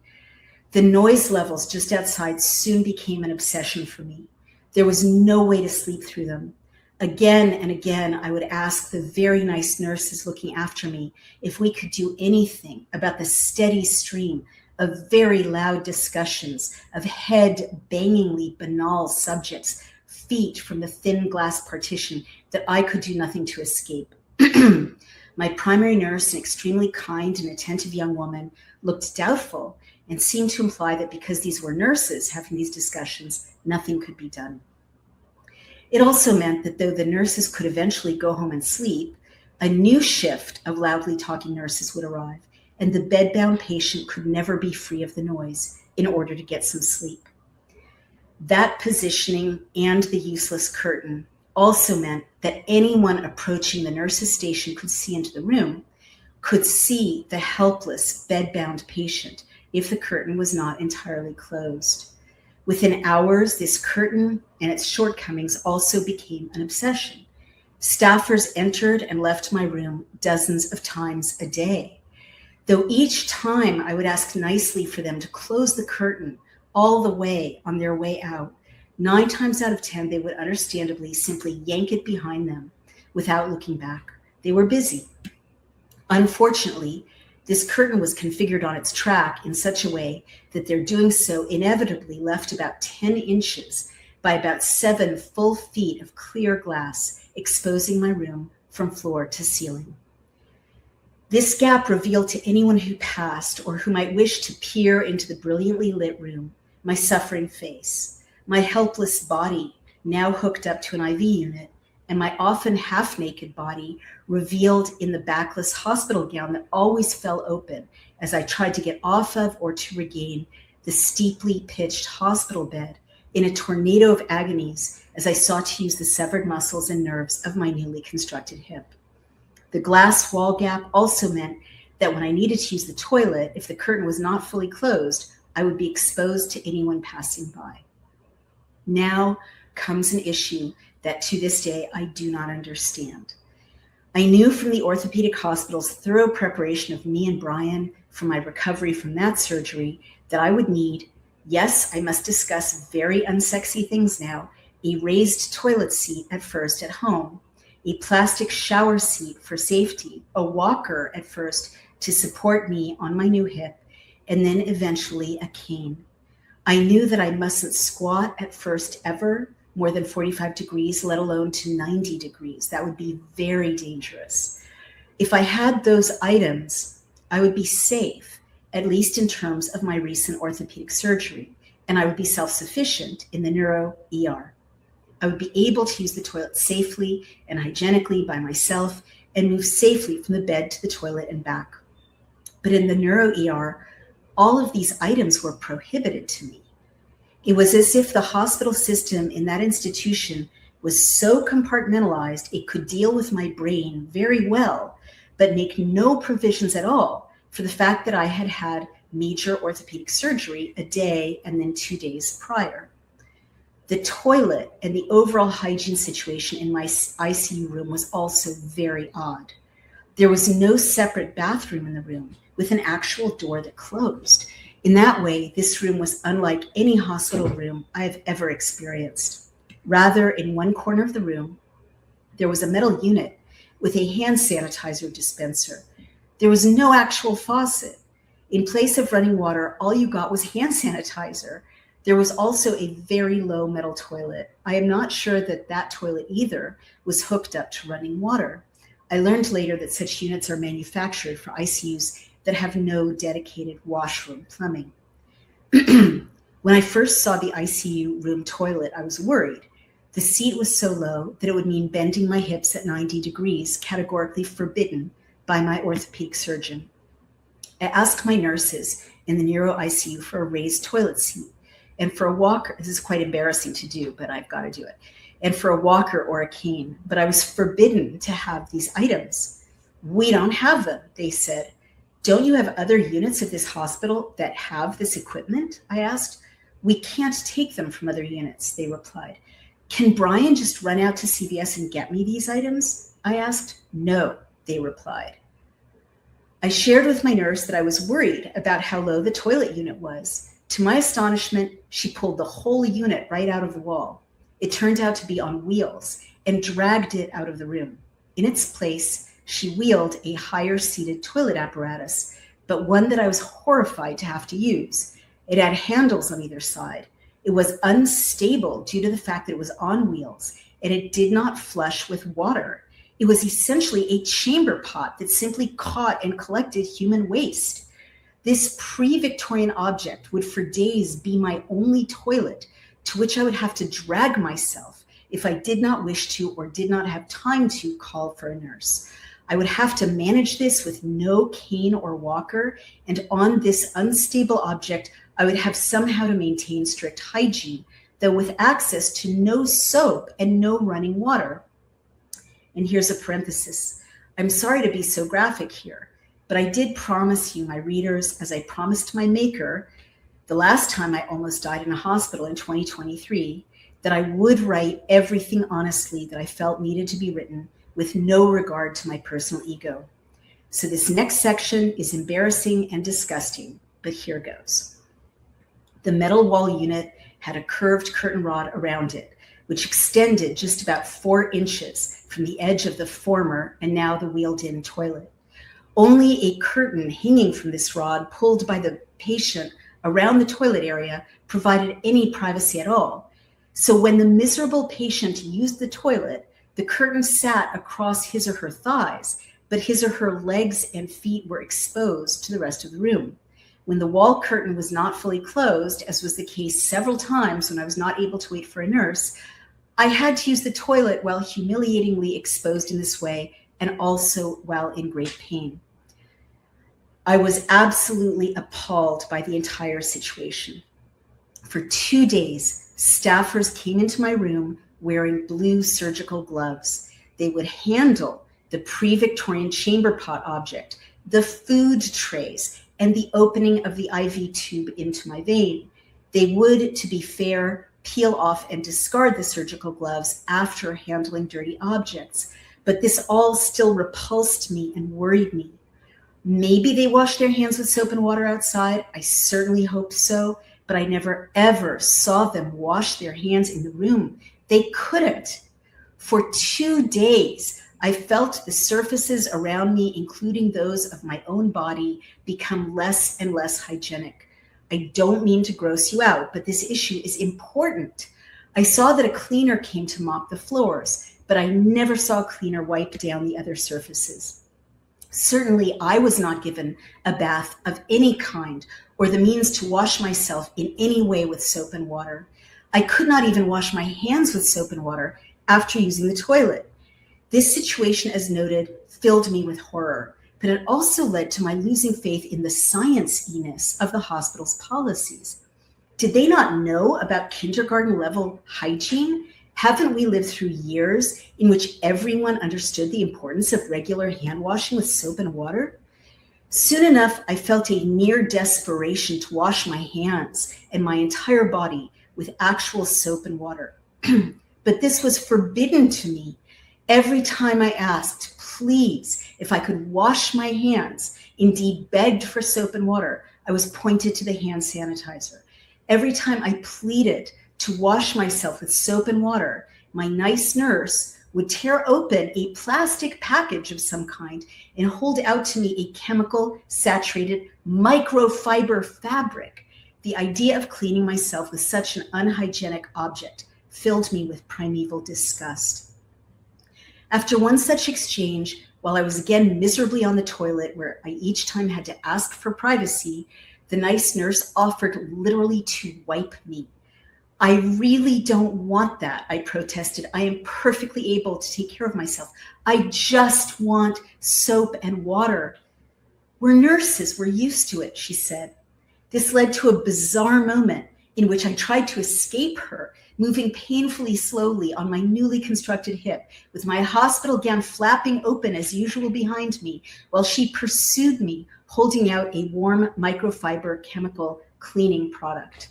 The noise levels just outside soon became an obsession for me. There was no way to sleep through them. Again and again, I would ask the very nice nurses looking after me if we could do anything about the steady stream of very loud discussions of head-bangingly banal subjects, feet from the thin glass partition that I could do nothing to escape. My primary nurse, an extremely kind and attentive young woman, looked doubtful and seemed to imply that because these were nurses having these discussions, nothing could be done. It also meant that though the nurses could eventually go home and sleep, a new shift of loudly talking nurses would arrive, and the bedbound patient could never be free of the noise in order to get some sleep. That positioning and the useless curtain, also meant that anyone approaching the nurse's station could see into the room, could see the helpless bedbound patient if the curtain was not entirely closed. Within hours, this curtain and its shortcomings also became an obsession. Staffers entered and left my room dozens of times a day. Though each time I would ask nicely for them to close the curtain all the way on their way out, 9 times out of 10, they would understandably simply yank it behind them without looking back. They were busy. Unfortunately, this curtain was configured on its track in such a way that their doing so inevitably left about 10 inches by about 7 full feet of clear glass exposing my room from floor to ceiling. This gap revealed to anyone who passed or who might wish to peer into the brilliantly lit room my suffering face, my helpless body now hooked up to an IV unit, and my often half-naked body revealed in the backless hospital gown that always fell open as I tried to get off of or to regain the steeply pitched hospital bed in a tornado of agonies as I sought to use the severed muscles and nerves of my newly constructed hip. The glass wall gap also meant that when I needed to use the toilet, if the curtain was not fully closed, I would be exposed to anyone passing by. Now comes an issue that to this day I do not understand. I knew from the orthopedic hospital's thorough preparation of me and Brian for my recovery from that surgery that I would need, yes, I must discuss very unsexy things now, a raised toilet seat at first at home, a plastic shower seat for safety, a walker at first to support me on my new hip, and then eventually a cane. I knew that I mustn't squat at first ever more than 45 degrees, let alone to 90 degrees. That would be very dangerous. If I had those items, I would be safe, at least in terms of my recent orthopedic surgery, and I would be self-sufficient in the neuro ER. I would be able to use the toilet safely and hygienically by myself and move safely from the bed to the toilet and back. But in the neuro ER, all of these items were prohibited to me. It was as if the hospital system in that institution was so compartmentalized it could deal with my brain very well, but make no provisions at all for the fact that I had had major orthopedic surgery a day and then 2 days prior. The toilet and the overall hygiene situation in my ICU room was also very odd. There was no separate bathroom in the room with an actual door that closed. In that way, this room was unlike any hospital room I have ever experienced. Rather, in one corner of the room, there was a metal unit with a hand sanitizer dispenser. There was no actual faucet. In place of running water, all you got was hand sanitizer. There was also a very low metal toilet. I am not sure that that toilet either was hooked up to running water. I learned later that such units are manufactured for ICUs that have no dedicated washroom plumbing. When I first saw the ICU room toilet, I was worried. The seat was so low that it would mean bending my hips at 90 degrees, categorically forbidden by my orthopedic surgeon. I asked my nurses in the neuro ICU for a raised toilet seat and for a walker. This is quite embarrassing to do, but I've got to do it. And for a walker or a cane, but I was forbidden to have these items. We don't have them, they said. Don't you have other units of this hospital that have this equipment? I asked. We can't take them from other units, they replied. Can Brian just run out to CVS and get me these items? I asked. No, they replied. I shared with my nurse that I was worried about how low the toilet unit was. To my astonishment, she pulled the whole unit right out of the wall. It turned out to be on wheels and dragged it out of the room. In its place, she wheeled a higher-seated toilet apparatus, but one that I was horrified to have to use. It had handles on either side. It was unstable due to the fact that it was on wheels, and it did not flush with water. It was essentially a chamber pot that simply caught and collected human waste. This pre-Victorian object would for days be my only toilet, to which I would have to drag myself if I did not wish to or did not have time to call for a nurse. I would have to manage this with no cane or walker, and on this unstable object, I would have somehow to maintain strict hygiene though with access to no soap and no running water. And here's a parenthesis. I'm sorry to be so graphic here, but I did promise you, my readers, as I promised my maker, the last time I almost died in a hospital in 2023, that I would write everything honestly that I felt needed to be written with no regard to my personal ego. So this next section is embarrassing and disgusting, but here goes. The metal wall unit had a curved curtain rod around it, which extended just about 4 inches from the edge of the former and now the wheeled-in toilet. Only a curtain hanging from this rod pulled by the patient around the toilet area provided any privacy at all. So when the miserable patient used the toilet, the curtain sat across his or her thighs, but his or her legs and feet were exposed to the rest of the room. When the wall curtain was not fully closed, as was the case several times when I was not able to wait for a nurse, I had to use the toilet while humiliatingly exposed in this way and also while in great pain. I was absolutely appalled by the entire situation. For 2 days, staffers came into my room wearing blue surgical gloves. They would handle the pre-Victorian chamber pot object, the food trays, and the opening of the IV tube into my vein. They would, to be fair, peel off and discard the surgical gloves after handling dirty objects. But this all still repulsed me and worried me. Maybe they washed their hands with soap and water outside. I certainly hope so, but I never ever saw them wash their hands in the room. They couldn't. For 2 days, I felt the surfaces around me, including those of my own body, become less and less hygienic. I don't mean to gross you out, but this issue is important. I saw that a cleaner came to mop the floors, but I never saw a cleaner wipe down the other surfaces. Certainly, I was not given a bath of any kind or the means to wash myself in any way with soap and water. I could not even wash my hands with soap and water after using the toilet. This situation, as noted, filled me with horror, but it also led to my losing faith in the science-iness of the hospital's policies. Did they not know about kindergarten-level hygiene? Haven't we lived through years in which everyone understood the importance of regular hand washing with soap and water? Soon enough, I felt a near desperation to wash my hands and my entire body with actual soap and water. But this was forbidden to me. Every time I asked, please, if I could wash my hands, indeed begged for soap and water, I was pointed to the hand sanitizer. Every time I pleaded to wash myself with soap and water, my nice nurse would tear open a plastic package of some kind and hold out to me a chemical saturated microfiber fabric. The idea of cleaning myself with such an unhygienic object filled me with primeval disgust. After one such exchange, while I was again miserably on the toilet, where I each time had to ask for privacy, the nice nurse offered literally to wipe me. I really don't want that, I protested. I am perfectly able to take care of myself. I just want soap and water. We're nurses, we're used to it, she said. This led to a bizarre moment in which I tried to escape her, moving painfully slowly on my newly constructed hip, with my hospital gown flapping open as usual behind me, while she pursued me, holding out a warm microfiber chemical cleaning product.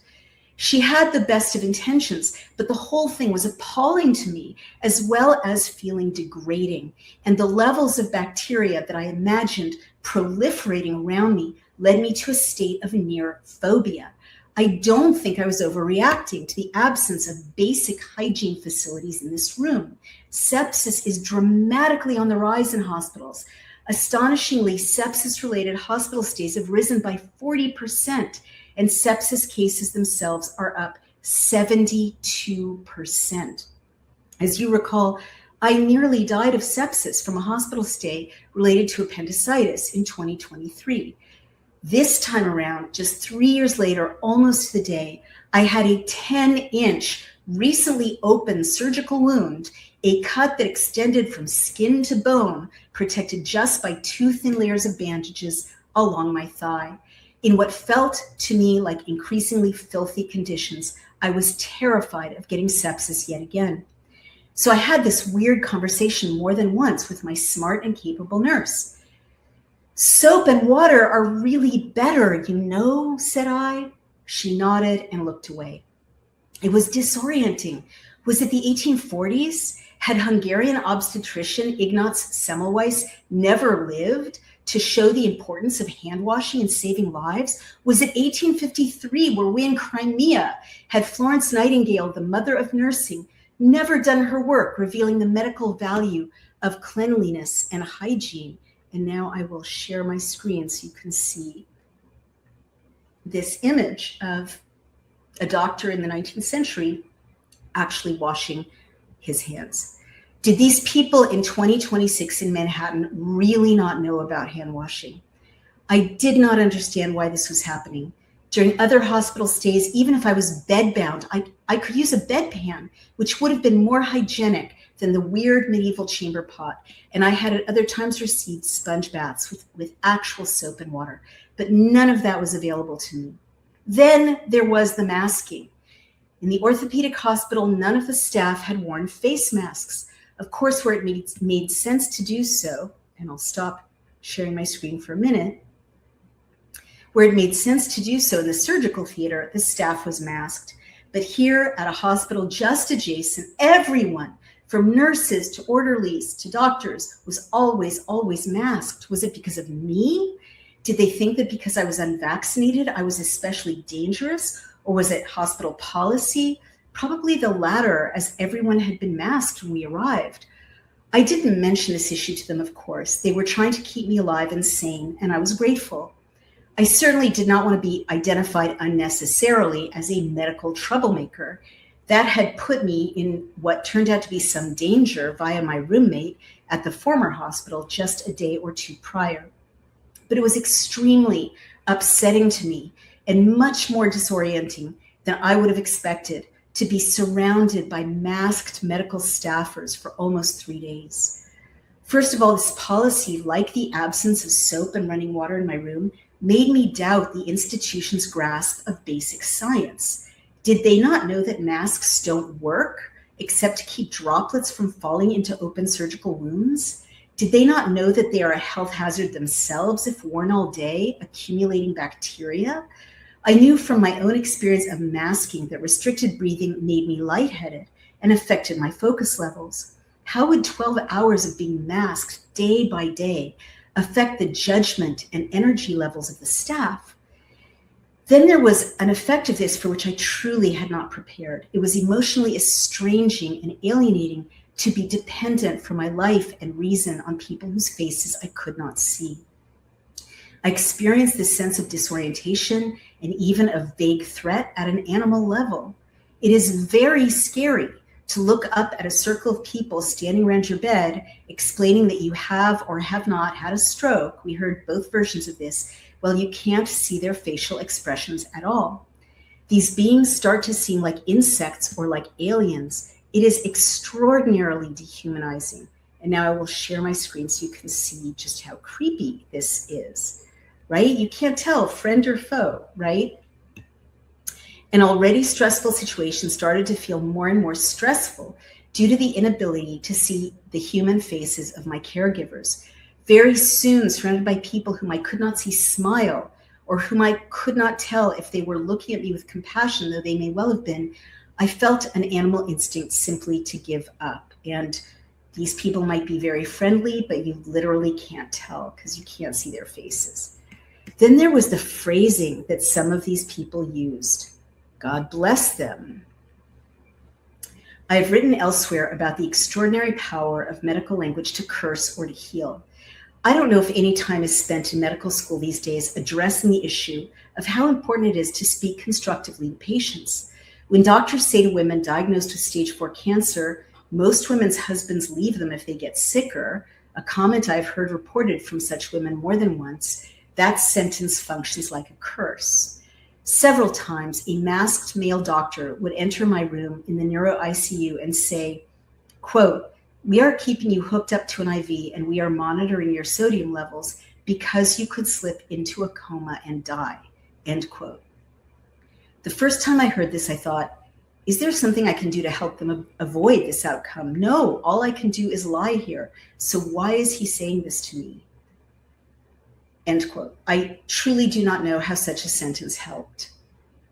She had the best of intentions, but the whole thing was appalling to me, as well as feeling degrading. And the levels of bacteria that I imagined proliferating around me led me to a state of near phobia. I don't think I was overreacting to the absence of basic hygiene facilities in this room. Sepsis is dramatically on the rise in hospitals. Astonishingly, sepsis-related hospital stays have risen by 40%, and sepsis cases themselves are up 72%. As you recall, I nearly died of sepsis from a hospital stay related to appendicitis in 2023. This time around, just 3 years later, almost to the day, I had a 10-inch recently opened surgical wound, a cut that extended from skin to bone, protected just by 2 thin layers of bandages along my thigh. In what felt to me like increasingly filthy conditions, I was terrified of getting sepsis yet again. So I had this weird conversation more than once with my smart and capable nurse. "Soap and water are really better, you know," said I. She nodded and looked away. It was disorienting. Was it the 1840s? Had Hungarian obstetrician Ignaz Semmelweis never lived to show the importance of hand washing and saving lives? Was it 1853, where we in Crimea had Florence Nightingale, the mother of nursing, never done her work revealing the medical value of cleanliness and hygiene? And now I will share my screen so you can see this image of a doctor in the 19th century actually washing his hands. Did these people in 2026 in Manhattan really not know about hand washing? I did not understand why this was happening. During other hospital stays, even if I was bedbound, I could use a bedpan, which would have been more hygienic than the weird medieval chamber pot. And I had at other times received sponge baths with actual soap and water, but none of that was available to me. Then there was the masking. In the orthopedic hospital, none of the staff had worn face masks. Of course, where it made sense to do so, and I'll stop sharing my screen for a minute, where it made sense to do so in the surgical theater, the staff was masked. But here at a hospital just adjacent, everyone, from nurses to orderlies to doctors, was always masked. Was it because of me? Did they think that because I was unvaccinated, I was especially dangerous? Or was it hospital policy? Probably the latter, as everyone had been masked when we arrived. I didn't mention this issue to them, of course. They were trying to keep me alive and sane, and I was grateful. I certainly did not want to be identified unnecessarily as a medical troublemaker. That had put me in what turned out to be some danger via my roommate at the former hospital just a day or two prior. But it was extremely upsetting to me and much more disorienting than I would have expected to be surrounded by masked medical staffers for almost 3 days. First of all, this policy, like the absence of soap and running water in my room, made me doubt the institution's grasp of basic science. Did they not know that masks don't work except to keep droplets from falling into open surgical wounds? Did they not know that they are a health hazard themselves if worn all day, accumulating bacteria? I knew from my own experience of masking that restricted breathing made me lightheaded and affected my focus levels. How would 12 hours of being masked day by day affect the judgment and energy levels of the staff? Then there was an effect of this for which I truly had not prepared. It was emotionally estranging and alienating to be dependent for my life and reason on people whose faces I could not see. I experienced this sense of disorientation and even a vague threat at an animal level. It is very scary to look up at a circle of people standing around your bed, explaining that you have or have not had a stroke. We heard both versions of this. Well, you can't see their facial expressions at all. These beings start to seem like insects or like aliens. It is extraordinarily dehumanizing. And now I will share my screen so you can see just how creepy this is, right? You can't tell friend or foe, right? An already stressful situation started to feel more and more stressful due to the inability to see the human faces of my caregivers. Very soon, surrounded by people whom I could not see smile, or whom I could not tell if they were looking at me with compassion, though they may well have been, I felt an animal instinct simply to give up. And these people might be very friendly, but you literally can't tell because you can't see their faces. Then there was the phrasing that some of these people used. God bless them. I have written elsewhere about the extraordinary power of medical language to curse or to heal. I don't know if any time is spent in medical school these days addressing the issue of how important it is to speak constructively to patients. When doctors say to women diagnosed with stage 4 cancer, most women's husbands leave them if they get sicker, a comment I've heard reported from such women more than once, that sentence functions like a curse. Several times, a masked male doctor would enter my room in the neuro ICU and say, quote, "We are keeping you hooked up to an IV and we are monitoring your sodium levels because you could slip into a coma and die," end quote. The first time I heard this, I thought, Is there something I can do to help them avoid this outcome? No, all I can do is lie here. So why is he saying this to me? End quote. I truly do not know how such a sentence helped.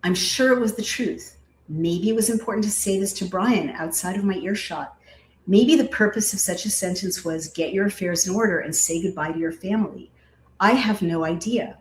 I'm sure it was the truth. Maybe it was important to say this to Brian outside of my earshot. Maybe the purpose of such a sentence was get your affairs in order and say goodbye to your family. I have no idea.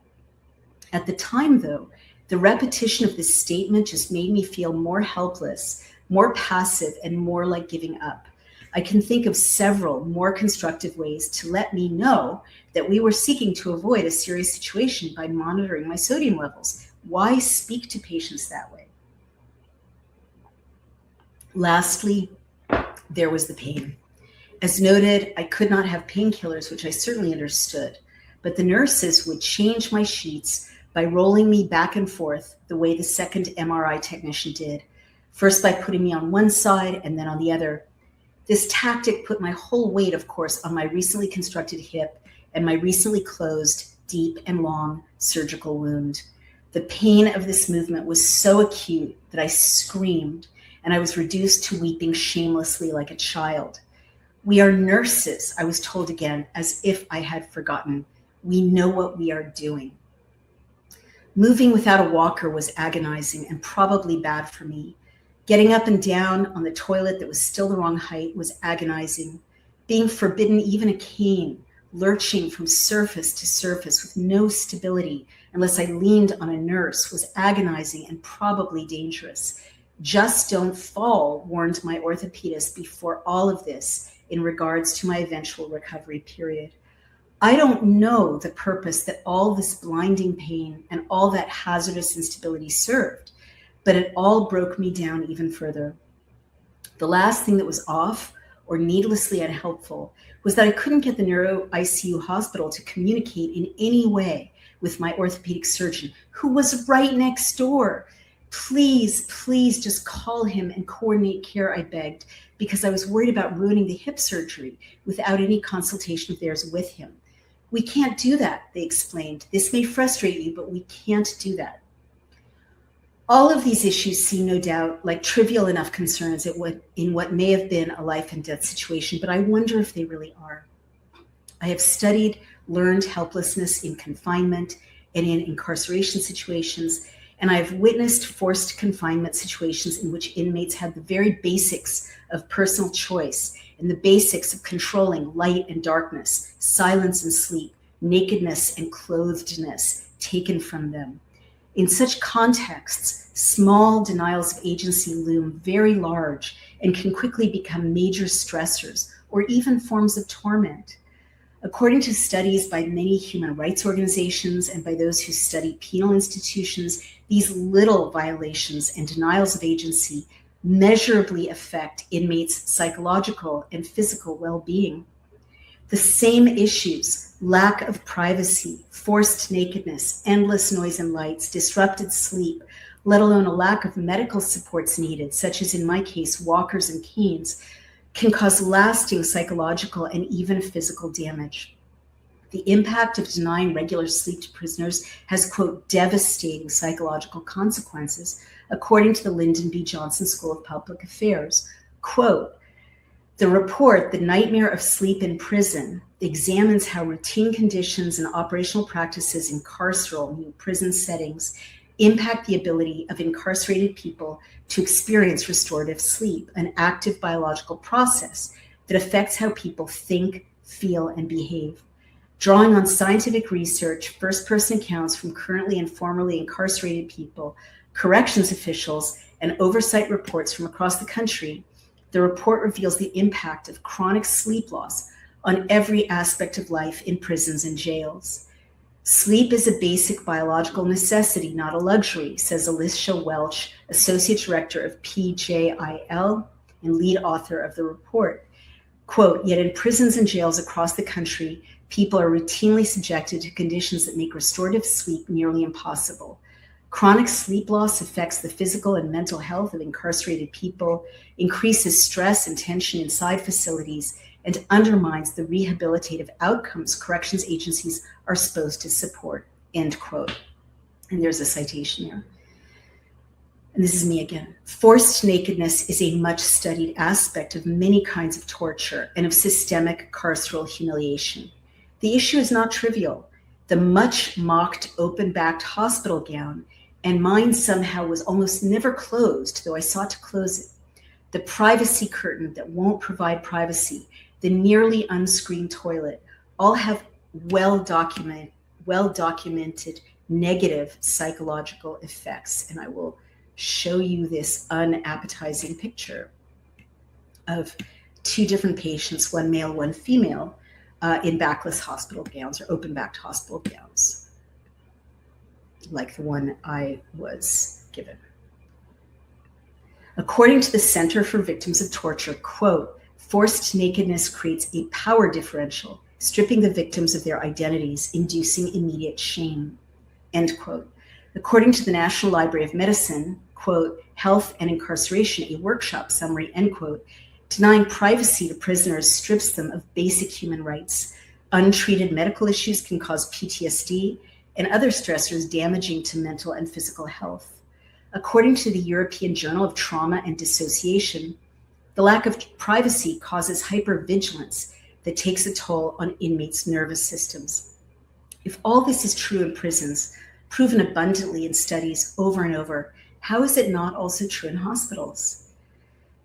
At the time, though, the repetition of this statement just made me feel more helpless, more passive, and more like giving up. I can think of several more constructive ways to let me know that we were seeking to avoid a serious situation by monitoring my sodium levels. Why speak to patients that way? Lastly, there was the pain. As noted, I could not have painkillers, which I certainly understood, but the nurses would change my sheets by rolling me back and forth the way the second MRI technician did, first by putting me on one side and then on the other. This tactic put my whole weight, of course, on my recently constructed hip and my recently closed, deep and long surgical wound. The pain of this movement was so acute that I screamed, and I was reduced to weeping shamelessly like a child. We are nurses, I was told again, as if I had forgotten. We know what we are doing. Moving without a walker was agonizing and probably bad for me. Getting up and down on the toilet that was still the wrong height was agonizing. Being forbidden even a cane, lurching from surface to surface with no stability unless I leaned on a nurse was agonizing and probably dangerous. Just don't fall, warned my orthopedist before all of this in regards to my eventual recovery period. I don't know the purpose that all this blinding pain and all that hazardous instability served, but it all broke me down even further. The last thing that was off or needlessly unhelpful was that I couldn't get the neuro ICU hospital to communicate in any way with my orthopedic surgeon, who was right next door. Please just call him and coordinate care, I begged, because I was worried about ruining the hip surgery without any consultation of theirs with him. We can't do that, they explained. This may frustrate you, but we can't do that. All of these issues seem no doubt like trivial enough concerns in what may have been a life and death situation, but I wonder if they really are. I have studied learned helplessness in confinement and in incarceration situations, and I've witnessed forced confinement situations in which inmates had the very basics of personal choice and the basics of controlling light and darkness, silence and sleep, nakedness and clothedness taken from them. In such contexts, small denials of agency loom very large and can quickly become major stressors or even forms of torment. According to studies by many human rights organizations and by those who study penal institutions, these little violations and denials of agency measurably affect inmates' psychological and physical well-being. The same issues, lack of privacy, forced nakedness, endless noise and lights, disrupted sleep, let alone a lack of medical supports needed, such as in my case, walkers and canes, can cause lasting psychological and even physical damage. The impact of denying regular sleep to prisoners has, quote, devastating psychological consequences, according to the Lyndon B. Johnson School of Public Affairs. Quote, the report, The Nightmare of Sleep in Prison, examines how routine conditions and operational practices in carceral, meaning prison settings, impact the ability of incarcerated people to experience restorative sleep, an active biological process that affects how people think, feel, and behave. Drawing on scientific research, first-person accounts from currently and formerly incarcerated people, corrections officials, and oversight reports from across the country, the report reveals the impact of chronic sleep loss on every aspect of life in prisons and jails. Sleep is a basic biological necessity, not a luxury, says Alicia Welch, Associate Director of PJIL and lead author of the report. Quote, yet in prisons and jails across the country, people are routinely subjected to conditions that make restorative sleep nearly impossible. Chronic sleep loss affects the physical and mental health of incarcerated people, increases stress and tension inside facilities, and undermines the rehabilitative outcomes corrections agencies are supposed to support, end quote. And there's a citation here. And this is me again. Forced nakedness is a much studied aspect of many kinds of torture and of systemic carceral humiliation. The issue is not trivial. The much mocked open-backed hospital gown, and mine somehow was almost never closed, though I sought to close it. The privacy curtain that won't provide privacy, the nearly unscreened toilet, all have well-documented negative psychological effects. And I will show you this unappetizing picture of two different patients, one male, one female, in backless hospital gowns or open-backed hospital gowns, like the one I was given. According to the Center for Victims of Torture, quote, forced nakedness creates a power differential, stripping the victims of their identities, inducing immediate shame, end quote. According to the National Library of Medicine, quote, Health and Incarceration, a workshop summary, end quote, denying privacy to prisoners strips them of basic human rights. Untreated medical issues can cause PTSD and other stressors damaging to mental and physical health. According to the European Journal of Trauma and Dissociation, the lack of privacy causes hypervigilance that takes a toll on inmates' nervous systems. If all this is true in prisons, proven abundantly in studies over and over, how is it not also true in hospitals?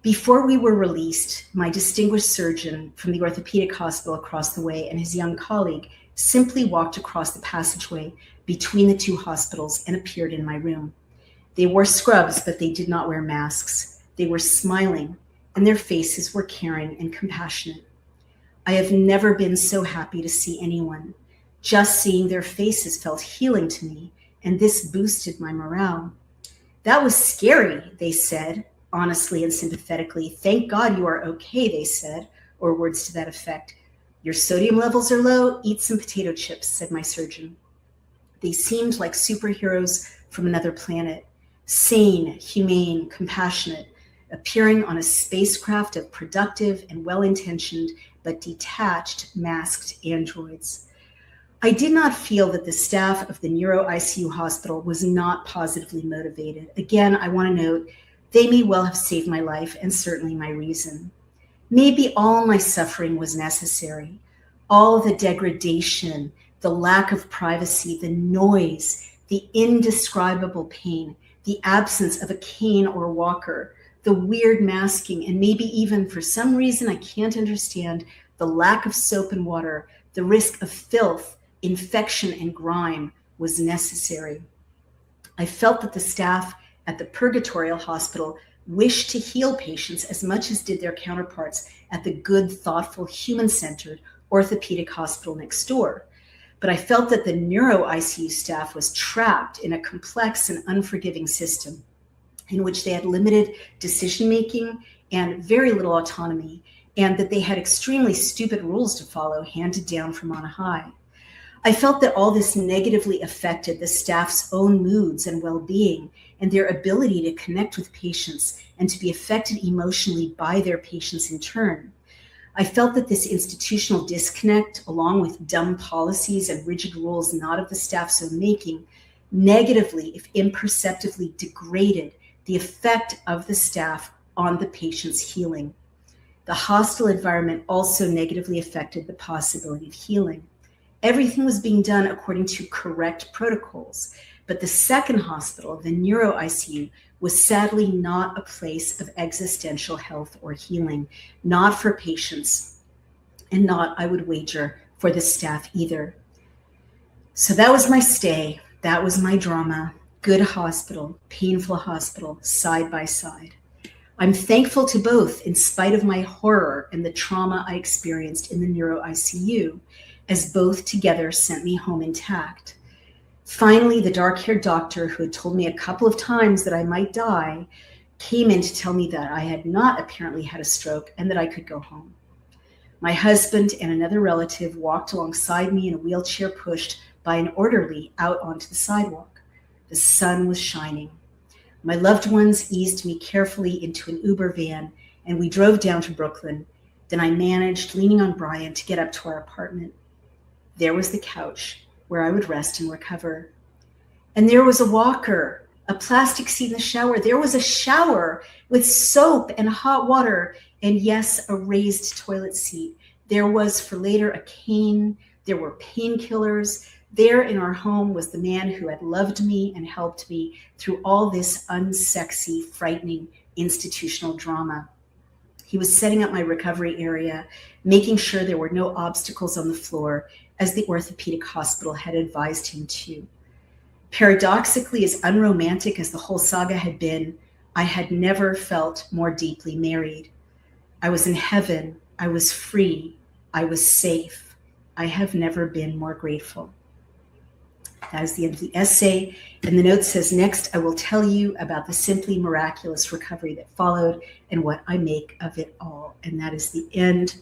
Before we were released, my distinguished surgeon from the orthopedic hospital across the way and his young colleague simply walked across the passageway between the two hospitals and appeared in my room. They wore scrubs, but they did not wear masks. They were smiling, and their faces were caring and compassionate. I have never been so happy to see anyone. Just seeing their faces felt healing to me, and this boosted my morale. That was scary, they said, honestly and sympathetically. Thank God you are okay, they said, or words to that effect. Your sodium levels are low, eat some potato chips, said my surgeon. They seemed like superheroes from another planet, sane, humane, compassionate, appearing on a spacecraft of productive and well-intentioned but detached, masked androids. I did not feel that the staff of the Neuro ICU hospital was not positively motivated. Again, I want to note, they may well have saved my life and certainly my reason. Maybe all my suffering was necessary. All the degradation, the lack of privacy, the noise, the indescribable pain, the absence of a cane or walker, the weird masking, and maybe even for some reason I can't understand, the lack of soap and water, the risk of filth, infection, and grime was necessary. I felt that the staff at the Purgatory Hospital wished to heal patients as much as did their counterparts at the good, thoughtful, human-centered orthopedic hospital next door. But I felt that the neuro ICU staff was trapped in a complex and unforgiving system in which they had limited decision-making and very little autonomy, and that they had extremely stupid rules to follow handed down from on high. I felt that all this negatively affected the staff's own moods and well-being and their ability to connect with patients and to be affected emotionally by their patients in turn. I felt that this institutional disconnect, along with dumb policies and rigid rules not of the staff's own making, negatively, if imperceptibly, degraded the effect of the staff on the patient's healing. The hostile environment also negatively affected the possibility of healing. Everything was being done according to correct protocols, but the second hospital, the neuro ICU, was sadly not a place of existential health or healing, not for patients, and not, I would wager, for the staff either. So that was my stay. That was my drama. Good hospital, painful hospital, side by side. I'm thankful to both in spite of my horror and the trauma I experienced in the neuro ICU, as both together sent me home intact. Finally, the dark-haired doctor who had told me a couple of times that I might die came in to tell me that I had not apparently had a stroke and that I could go home. My husband and another relative walked alongside me in a wheelchair pushed by an orderly out onto the sidewalk. The sun was shining. My loved ones eased me carefully into an Uber van and we drove down to Brooklyn. Then I managed, leaning on Brian, to get up to our apartment. There was the couch where I would rest and recover. And there was a walker, a plastic seat in the shower. There was a shower with soap and hot water, and yes, a raised toilet seat. There was for later a cane. There were painkillers. There in our home was the man who had loved me and helped me through all this unsexy, frightening institutional drama. He was setting up my recovery area, making sure there were no obstacles on the floor, as the orthopedic hospital had advised him to. Paradoxically, as unromantic as the whole saga had been, I had never felt more deeply married. I was in heaven. I was free. I was safe. I have never been more grateful. That is the end of the essay. And the note says, next, I will tell you about the simply miraculous recovery that followed and what I make of it all. And that is the end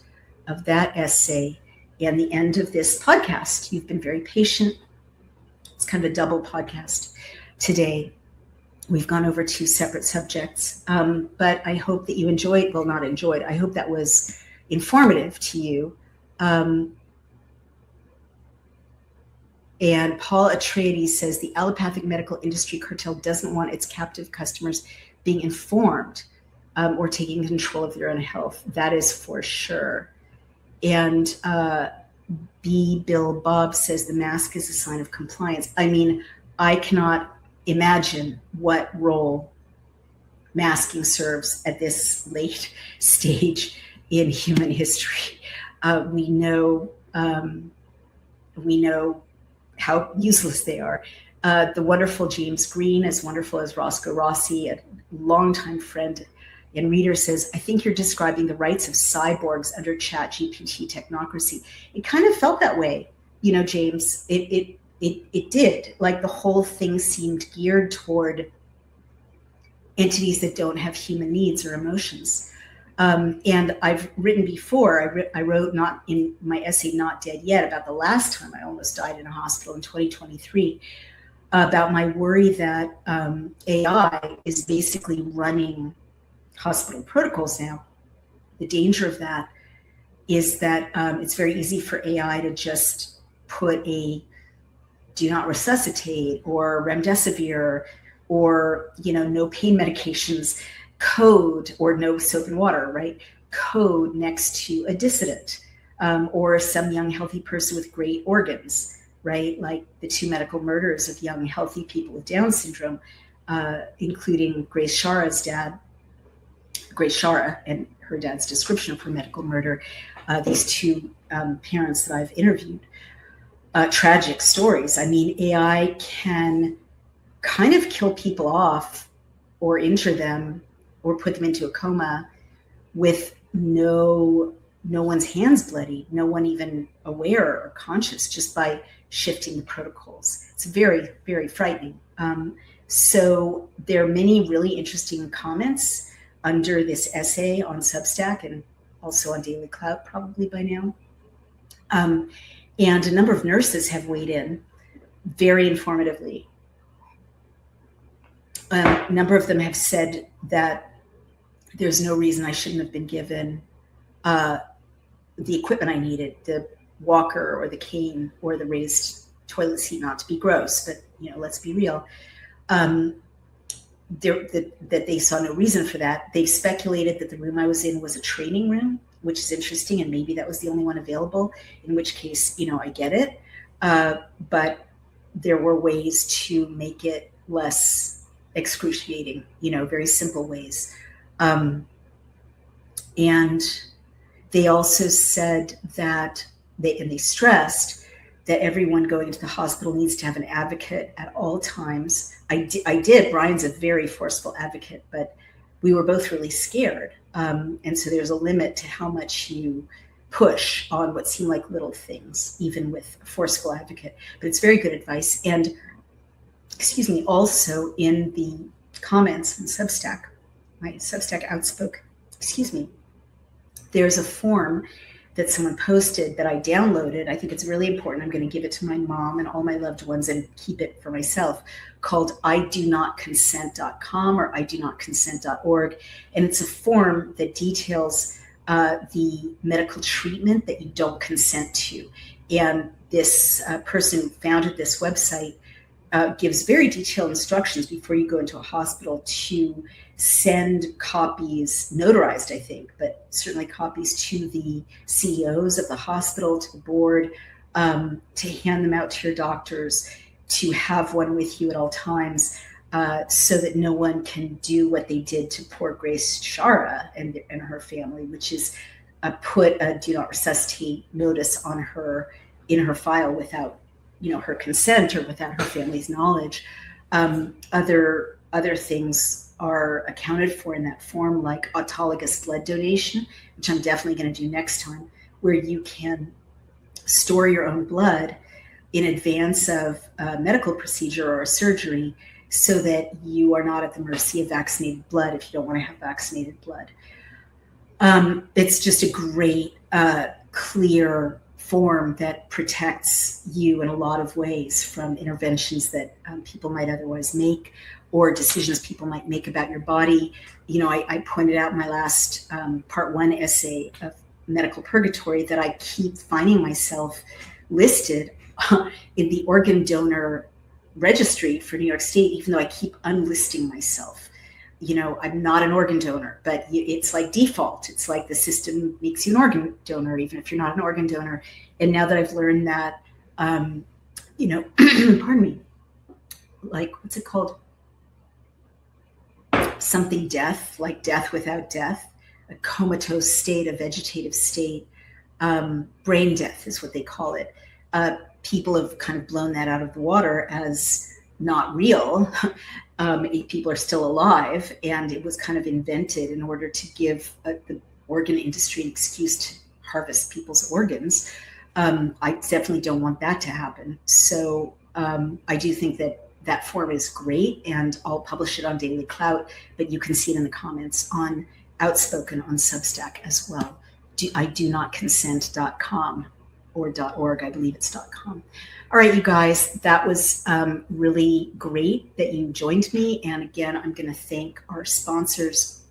of that essay and the end of this podcast. You've been very patient. It's kind of a double podcast today. We've gone over two separate subjects, but I hope that you enjoyed, well, not enjoyed, I hope that was informative to you. And Paul Atreides says the allopathic medical industry cartel doesn't want its captive customers being informed or taking control of their own health. That is for sure. And B. Bill Bob says the mask is a sign of compliance. I mean, I cannot imagine what role masking serves at this late stage in human history. We know how useless they are. The wonderful James Green, as wonderful as Roscoe Rossi, a longtime friend and reader, says, I think you're describing the rights of cyborgs under ChatGPT technocracy. It kind of felt that way, you know, James. It did. Like the whole thing seemed geared toward entities that don't have human needs or emotions. And I've written before, I wrote not in my essay, Not Dead Yet, about the last time I almost died in a hospital in 2023, about my worry that AI is basically running hospital protocols now. The danger of that is that it's very easy for AI to just put a do not resuscitate or remdesivir or, you know, no pain medications code, or no soap and water, right? Code next to a dissident or some young healthy person with great organs, right? Like the two medical murders of young healthy people with Down syndrome, including Grace Shara's dad, Grace Shara, and her dad's description of her medical murder. These two parents that I've interviewed, tragic stories. I mean, AI can kind of kill people off or injure them or put them into a coma with no one's hands bloody, no one even aware or conscious, just by shifting the protocols. It's very, very frightening. So there are many really interesting comments under this essay on Substack and also on Daily Clout probably by now. And a number of nurses have weighed in very informatively. A number of them have said that there's no reason I shouldn't have been given the equipment I needed, the walker or the cane or the raised toilet seat, not to be gross, but, you know, let's be real. That they saw no reason for that. They speculated that the room I was in was a training room, which is interesting, and maybe that was the only one available, in which case, you know, I get it. But there were ways to make it less excruciating, you know, very simple ways. And they also said that they stressed that everyone going to the hospital needs to have an advocate at all times. I did. Brian's a very forceful advocate, but we were both really scared. And so there's a limit to how much you push on what seem like little things, even with a forceful advocate. But it's very good advice. And also in the comments in Substack, my Substack outspoke, there's a form that someone posted that I downloaded. I think it's really important. I'm going to give it to my mom and all my loved ones and keep it for myself, called idonotconsent.com or idonotconsent.org. And it's a form that details the medical treatment that you don't consent to. And this person who founded this website gives very detailed instructions before you go into a hospital to send copies, notarized, I think, but certainly copies to the CEOs of the hospital, to the board, to hand them out to your doctors, to have one with you at all times, so that no one can do what they did to poor Grace Shara and her family, which is put a do not resuscitate notice on her in her file without her consent or without her family's knowledge. Other things are accounted for in that form, like autologous blood donation, which I'm definitely going to do next time, where you can store your own blood in advance of a medical procedure or a surgery, so that you are not at the mercy of vaccinated blood if you don't want to have vaccinated blood. It's just a great, clear form that protects you in a lot of ways from interventions that people might otherwise make, or decisions people might make about your body. I pointed out in my last part 1 essay of Medical Purgatory that I keep finding myself listed in the organ donor registry for New York State, even though I keep unlisting myself. I'm not an organ donor, but it's like default. It's like the system makes you an organ donor, even if you're not an organ donor. And now that I've learned that, pardon me, like, what's it called? Something death, like death without death, a comatose state, a vegetative state, brain death is what they call it. People have kind of blown that out of the water as not real. People are still alive, and it was kind of invented in order to give the organ industry an excuse to harvest people's organs. I definitely don't want that to happen. So I do think that form is great, and I'll publish it on Daily Clout, but you can see it in the comments on Outspoken on Substack as well. I do not consent.com or .org, I believe it's .com. All right, you guys, that was really great that you joined me. And again, I'm going to thank our sponsors,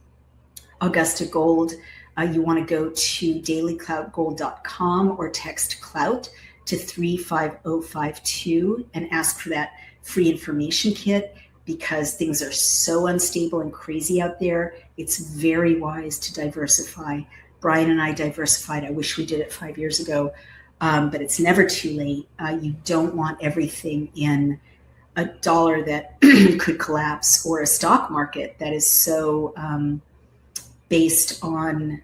Augusta Gold. You want to go to dailycloutgold.com or text clout to 35052 and ask for that free information kit, because things are so unstable and crazy out there. It's very wise to diversify. Brian and I diversified. I wish we did it 5 years ago. But it's never too late. You don't want everything in a dollar that could collapse, or a stock market that is so based on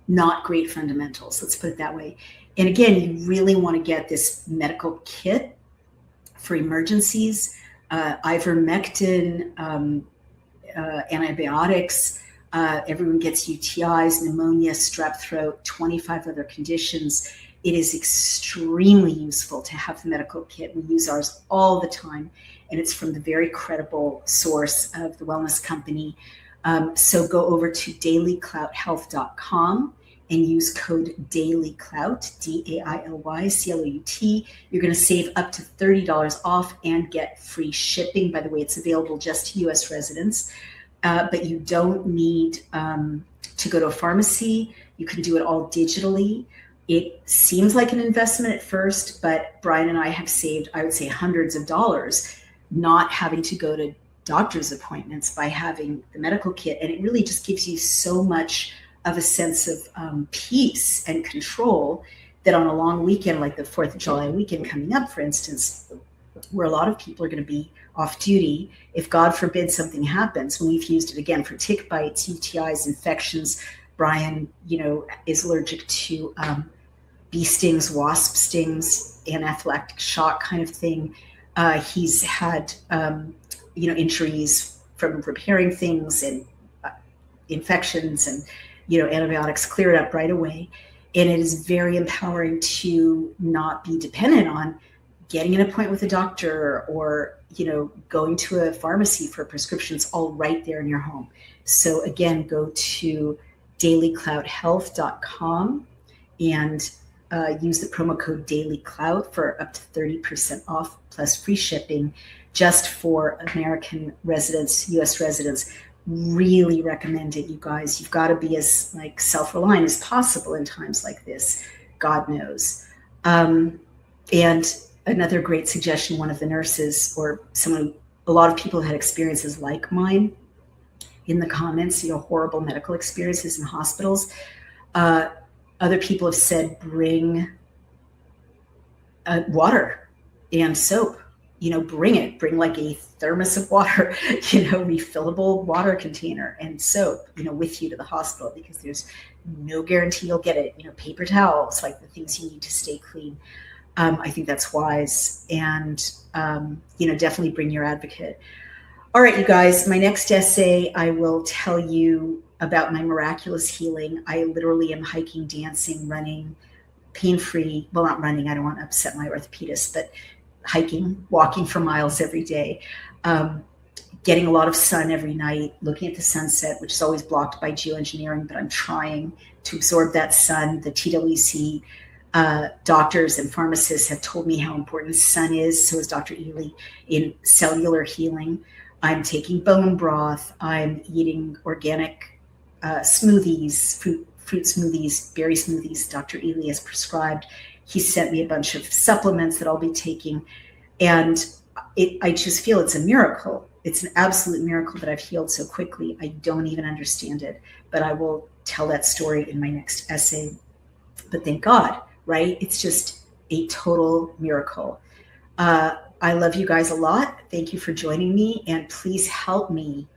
not great fundamentals. Let's put it that way. And again, you really want to get this medical kit for emergencies, ivermectin, antibiotics. Everyone gets UTIs, pneumonia, strep throat, 25 other conditions. It is extremely useful to have the medical kit. We use ours all the time, and it's from the very credible source of the wellness company. So go over to dailyclouthealth.com and use code DAILYCLOUT, DAILYCLOUT. You're going to save up to $30 off and get free shipping. By the way, it's available just to U.S. residents, but you don't need to go to a pharmacy. You can do it all digitally. It seems like an investment at first, but Brian and I have saved, I would say, hundreds of dollars not having to go to doctor's appointments by having the medical kit. And it really just gives you so much of a sense of peace and control that on a long weekend, like the 4th of July weekend coming up, for instance, where a lot of people are going to be off duty, if God forbid something happens, when we've used it again for tick bites, UTIs, infections. Brian, is allergic to bee stings, wasp stings, anaphylactic shock kind of thing. He's had, injuries from repairing things and infections, and, antibiotics clear it up right away. And it is very empowering to not be dependent on getting an appointment with a doctor or, going to a pharmacy for prescriptions, all right there in your home. So again, go to dailyclouthealth.com and use the promo code DailyClout for up to 30% off plus free shipping, just for American residents, U.S. residents. Really recommend it, you guys. You've got to be as self-reliant as possible in times like this. God knows. And another great suggestion, one of the nurses or someone, a lot of people had experiences like mine in the comments, horrible medical experiences in hospitals. Other people have said bring water and soap. Bring like a thermos of water, refillable water container and soap, with you to the hospital, because there's no guarantee you'll get it. Paper towels, like the things you need to stay clean. I think that's wise. And, definitely bring your advocate. All right, you guys, my next essay, I will tell you about my miraculous healing. I literally am hiking, dancing, running, pain-free. Well, not running. I don't want to upset my orthopedist, but hiking, walking for miles every day, getting a lot of sun every night, looking at the sunset, which is always blocked by geoengineering, but I'm trying to absorb that sun. The TWC doctors and pharmacists have told me how important sun is. So is Dr. Ely in cellular healing. I'm taking bone broth. I'm eating organic smoothies, fruit smoothies, berry smoothies Dr. Ely has prescribed. He sent me a bunch of supplements that I'll be taking. And I just feel it's a miracle. It's an absolute miracle that I've healed so quickly. I don't even understand it, but I will tell that story in my next essay. But thank God, right? It's just a total miracle. I love you guys a lot. Thank you for joining me. And please help me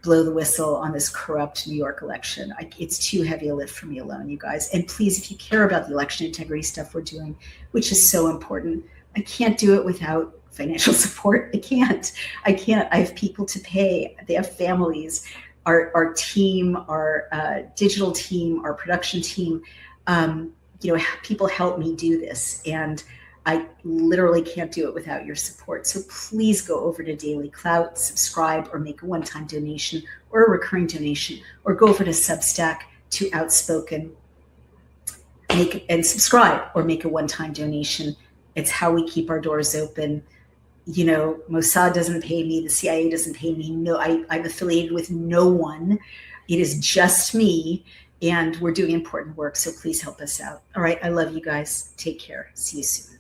blow the whistle on this corrupt New York election. It's too heavy a lift for me alone, you guys. And please, if you care about the election integrity stuff we're doing, which is so important, I can't do it without financial support. I can't. I have people to pay. They have families. Our team, our digital team, our production team, people help me do this. And I literally can't do it without your support. So please go over to Daily Clout, subscribe, or make a one-time donation or a recurring donation, or go over to Substack to Outspoken, and subscribe or make a one-time donation. It's how we keep our doors open. Mossad doesn't pay me. The CIA doesn't pay me. No, I'm affiliated with no one. It is just me, and we're doing important work. So please help us out. All right. I love you guys. Take care. See you soon.